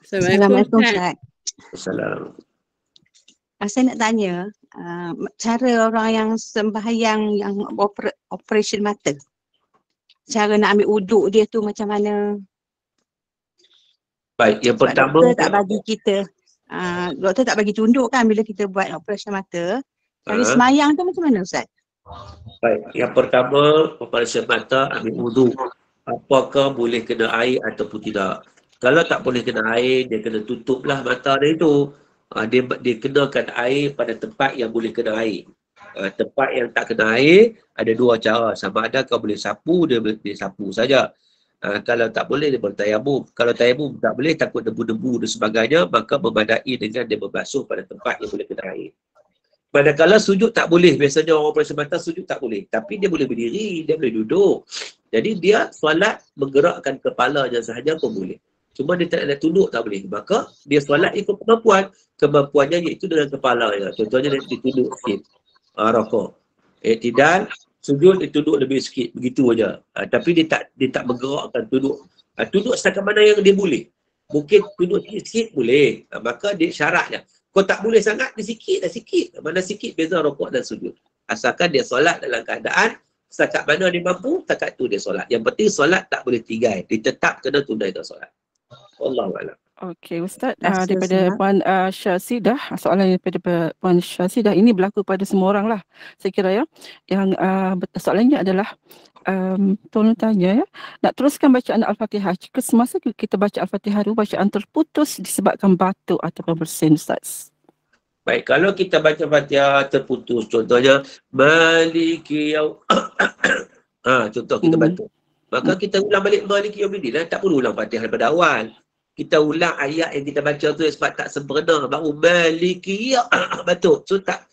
Assalamualaikum Ustaz. Assalamualaikum. Saya nak tanya, cara orang yang sembahyang yang operation mata, cara nak ambil uduk dia tu macam mana? Baik, yang Sebab pertama doktor tak bagi kita, doktor tak bagi tunduk kan bila kita buat operation mata. Cara semayang tu macam mana Ustaz? Baik, yang pertama operasi mata ambil wuduk. Apakah boleh kena air ataupun tidak? Kalau tak boleh kena air, dia kena tutuplah mata dia itu. Dia kenakan air pada tempat yang boleh kena air. Tempat yang tak kena air, ada dua cara. Sama ada kau boleh sapu, dia sapu saja. Kalau tak boleh, dia bertayamum. Kalau tayamum tak boleh, takut debu-debu dan sebagainya, maka memadai dengan dia membasuh pada tempat yang boleh kena air. Manakala sujud tak boleh. Biasanya orang operasi mata sujud tak boleh. Tapi dia boleh berdiri, dia boleh duduk. Jadi dia solat menggerakkan kepalanya sahaja pun boleh. Cuma dia tak nak tunduk tak boleh. Maka dia solat ikut kemampuan. Kemampuannya iaitu dengan kepalanya. Contohnya dia tunduk sikit. Rokok. I'tidal, sujud dia tunduk lebih sikit. Begitu aja. Tapi dia tak menggerakkan tunduk. Tunduk setakat mana yang dia boleh. Mungkin tunduk sikit boleh. Maka dia syaratnya. Kau tak boleh sangat, dia sikit dah sikit. Mana sikit beza rokok dan sujud. Asalkan dia solat dalam keadaan setakat mana dia mampu, setakat tu dia solat. Yang penting solat tak boleh tigai. Dia tetap kena tunaikan solat. Wallahualam. Okey Ustaz, daripada Puan Syasidah, soalan daripada Puan Syasidah ini berlaku pada semua orang lah saya kira ya. Yang soalannya adalah tolong tanya ya, nak teruskan bacaan Al-Fatihah jika semasa kita baca Al-Fatihah tu bacaan terputus disebabkan batuk ataupun bersin Ustaz. Baik, kalau kita baca Fatihah terputus, contohnya Maliki contoh kita batuk. Maka kita ulang balik Maliki Yaumiddin lah, tak perlu ulang Fatihah daripada awal. Kita ulang ayat yang kita baca tu sebab tak sempurna, baru Maliki batuk. So tak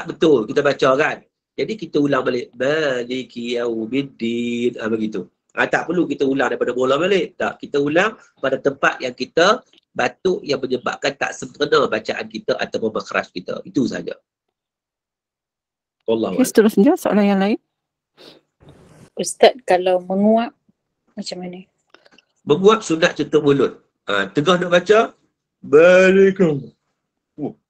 betul kita baca kan. Jadi kita ulang balik Maliki Yaumiddin begitu. Tak perlu kita ulang daripada mula balik. Tak, kita ulang pada tempat yang kita batuk yang menyebabkan tak sempurna bacaan kita ataupun makhraj kita. Itu saja. Wallahu a'lam. Seterusnya soalan yang lain. Ustaz, kalau menguap macam mana? Menguap sunat tutup mulut. Tengah nak baca Balikum.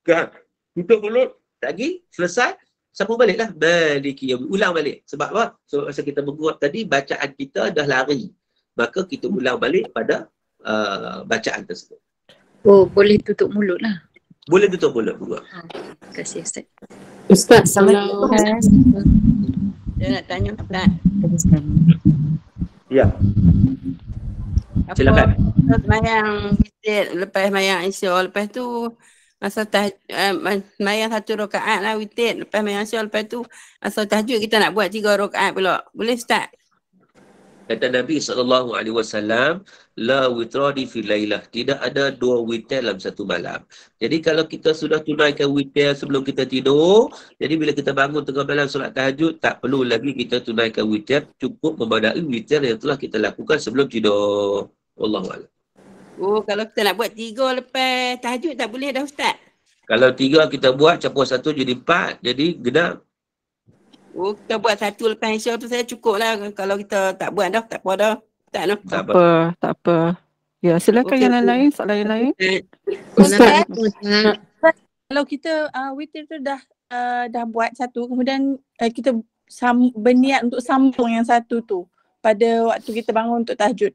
Kan. Tutup mulut. Lagi selesai. Sambung baliklah. Maliki. Ulang balik. Sebab apa? So, masa kita menguap tadi, bacaan kita dah lari. Maka kita ulang balik pada bacaan tersebut. Oh, boleh tutup mulut lah. Boleh tutup mulut. Terima kasih Ustaz. Ustaz, Assalamualaikum. Saya nak tanya Ustaz. Ya. Silakan. Lepas mayang Isya, lepas tu Masa mayang 1 rakaat lah witir, lepas mayang syah, lepas tu masa tahajud kita nak buat 3 rakaat pula. Boleh Ustaz? Kata Nabi SAW, la witrani fi lailah. Tidak ada 2 witir dalam satu malam. Jadi kalau kita sudah tunaikan witir sebelum kita tidur, jadi bila kita bangun tengah malam solat tahajud, tak perlu lagi kita tunaikan witir, cukup memadai witir yang telah kita lakukan sebelum tidur. Wallahualam. Oh, kalau kita nak buat 3 lepas tahajud tak boleh dah Ustaz? Kalau 3 kita buat, campur 1 jadi 4, jadi genap. Oh, kita buat 1 lepas Isya tu saya cukup lah. Kalau kita tak buat dah, tak apa dah. Tak no? Tak apa. Ya, silakan Okey, yang lain, soalan yang lain. Ustaz, Ustaz. kalau kita witir tu dah buat 1, kemudian kita berniat untuk sambung yang 1 tu pada waktu kita bangun untuk tahajud.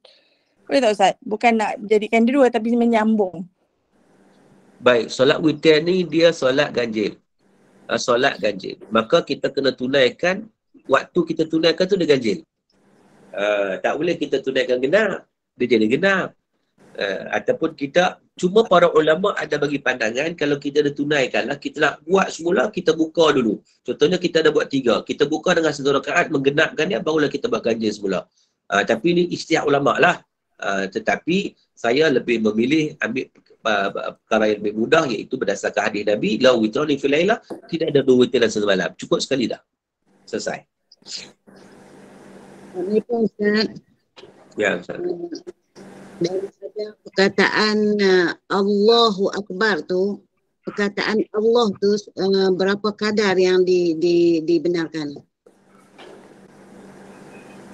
Boleh tak Ustaz? Bukan nak jadikan dia 2 tapi menyambung. Baik, solat witir ni dia solat ganjil. Solat ganjil. Maka kita kena tunaikan, waktu kita tunaikan tu dia ganjil. Tak boleh kita tunaikan genap, dia jadi genap. Ataupun kita, cuma para ulama ada bagi pandangan, kalau kita dah tunaikan lah, kita nak buat semula, kita buka dulu. Contohnya kita dah buat 3, kita buka dengan 1 rakaat, menggenapkan dia, barulah kita buat ganjil semula. Tapi ni ijtihad ulama lah. Tetapi saya lebih memilih ambil perkara yang lebih mudah, iaitu berdasarkan hadis Nabi, la witrani fil lailah, tidak ada 2 witir dalam satu malam, cukup sekali dah, selesai. Assalamualaikum Ustaz. Ya Ustaz. Daripada perkataan Allahu Akbar tu, perkataan Allah tu berapa kadar yang dibenarkan?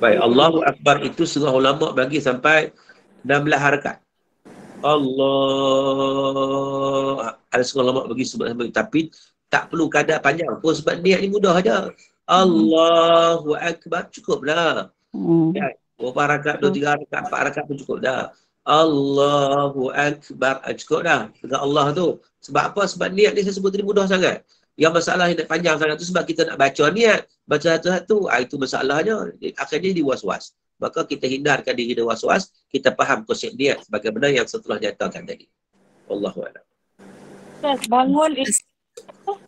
Baik, Allahu Akbar itu setengah ulama bagi sampai 16 harakat. Allah, ada setengah ulama bagi sebab, tapi tak perlu kadar panjang pun sebab niat ni mudah aja. Allahu Akbar, cukup dah. Ya, berapa harakat, 2, 3 harakat, 4 harakat pun cukup dah. Allahu Akbar, cukup dah dengan Allah tu. Sebab apa? Sebab niat ni saya sebut tadi mudah sangat. Yang masalah yang panjang sangat tu sebab kita nak baca niat, baca satu-satu, itu masalahnya. Akhirnya jadi was-was. Maka kita hindarkan diri dari was-was, kita faham konsep niat sebagaimana yang setelah nyatakan tadi. Wallahualam. Ustaz, bangun itu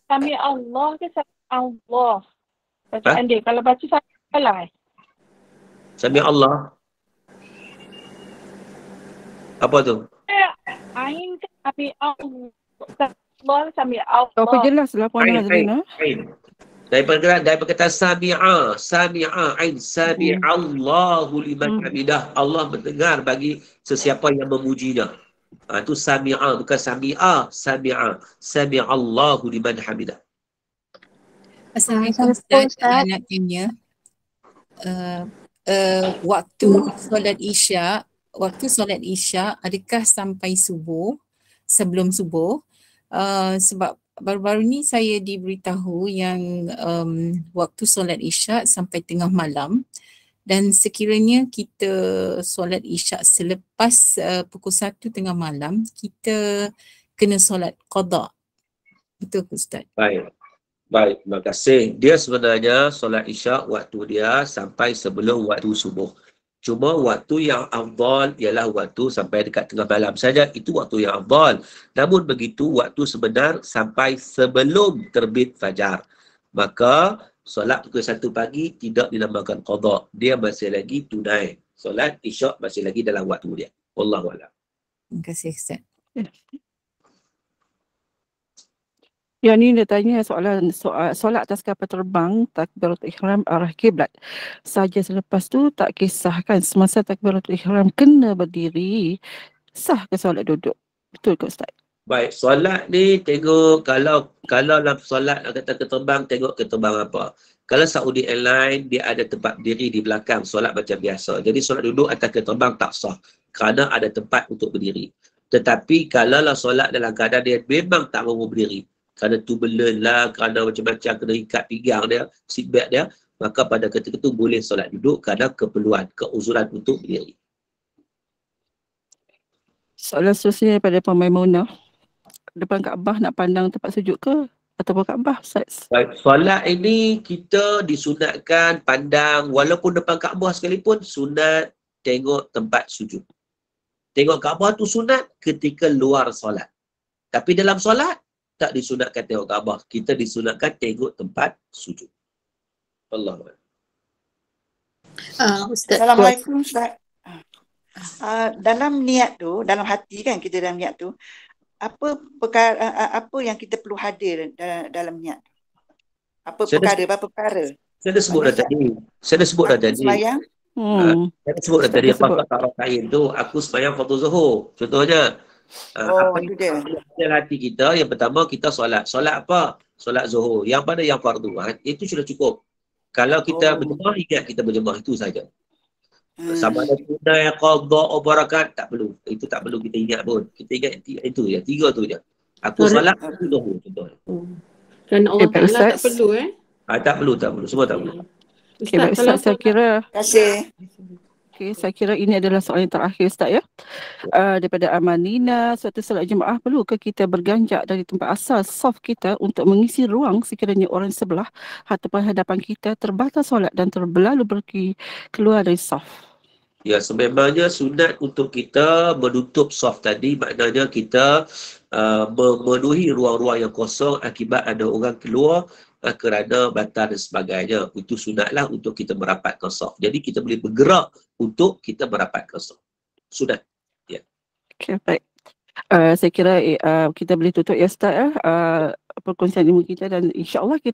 sami Allah ke sami Allah? Bacaan dia. Kalau baca sami salah. Sami Allah. Apa tu? Ain ke sami Allah? Sami Allah. Apa jelas lah Puan Hazrina. Daripada kata sami'a, ain sami'allahu liman hamidah. Allah mendengar bagi sesiapa yang memujinya. Itu sami'a, bukan sami'a, sami'allahu liman hamidah. Assalamualaikum Ustaz. Nak tanya, waktu solat Isya adakah sampai subuh, sebelum subuh? Sebab baru-baru ni saya diberitahu yang waktu solat Isya sampai tengah malam, dan sekiranya kita solat Isya selepas pukul 1 tengah malam, kita kena solat qada. Betul ke Ustaz? Baik, terima kasih. Dia sebenarnya solat Isya waktu dia sampai sebelum waktu subuh. Cuma waktu yang afdal ialah waktu sampai dekat tengah malam saja. Itu waktu yang afdal. Namun begitu waktu sebenar sampai sebelum terbit fajar. Maka solat pukul 1 pagi tidak dinamakan qada. Dia masih lagi tunai. Solat Isya masih lagi dalam waktu dia. Wallahualam. Terima kasih Ustaz. Yang ni dia tanya solat atas kapal terbang, takbiratul ihram arah kiblat. Saja selepas tu tak kisahkan semasa takbiratul ihram kena berdiri, sah ke solat duduk? Betul ke Ustaz? Baik, solat ni tengok kalau dalam solat kata keterbang, tengok keterbang apa. Kalau Saudi Airline dia ada tempat berdiri di belakang, solat macam biasa. Jadi solat duduk atas keterbang tak sah kerana ada tempat untuk berdiri. Tetapi kalau solat dalam keadaan dia memang tak mahu berdiri, kerana turbulent lah, kerana macam-macam kena ikat pinggang dia, seatbelt dia, maka pada ketika itu boleh solat duduk kerana keperluan, keuzuran untuk berdiri. Soalan seterusnya daripada Puan Maimunah. Depan Kaabah nak pandang tempat sujud ke? Ataupun Kaabah, Ustaz? Baik, solat ini kita disunatkan pandang, walaupun depan Kaabah sekalipun, sunat tengok tempat sujud. Tengok Kaabah tu sunat ketika luar solat. Tapi dalam solat, tak disunatkan tengok Kaabah. Kita disunatkan tengok tempat sujud. Allah. Ustaz. Assalamualaikum Ustaz. Dalam niat tu, dalam hati kan kita dalam niat tu, apa perkara apa yang kita perlu hadir dalam niat? Apa perkara? Saya dah sebut dah tadi. Saya dah sebut dah tadi. Sembahyang. Saya dah sebut dah tadi apa kata kain tu, aku sembahyang fardu zuhur. Contohnya, apa itu dia. dalam hati kita, yang pertama kita solat. Solat apa? Solat zuhur. Yang pada yang fardu. Itu sudah cukup. Kalau kita berjemaah, ingat kita berjemaah, itu saja. Sama ada tunai, qadha, barakat, tak perlu. Itu tak perlu kita ingat pun. Kita ingat itu je, 3 tu je. Aku solat, aku zuhur contohnya. Kerana Allah Ta'ala tak perlu tak perlu. Semua tak perlu. Okay, baik Ustaz, saya kira saya kira ini adalah soalan yang terakhir Ustaz ya. Daripada Amanina, suatu solat jemaah perlukah kita berganjak dari tempat asal saf kita untuk mengisi ruang sekiranya orang sebelah ataupun hadapan kita terbatas solat dan terlalu pergi keluar dari saf? Ya, sebenarnya sunat untuk kita menutup saf tadi, maknanya kita memenuhi ruang-ruang yang kosong akibat ada orang keluar kerana batal dan sebagainya. Itu sunatlah untuk kita merapatkan saf. Jadi kita boleh bergerak untuk kita merapatkan saf. Sunat. Ya. Okay, baik. Saya kira kita boleh tutup ya Ustaz perkongsian ilmu kita, dan insya-Allah kita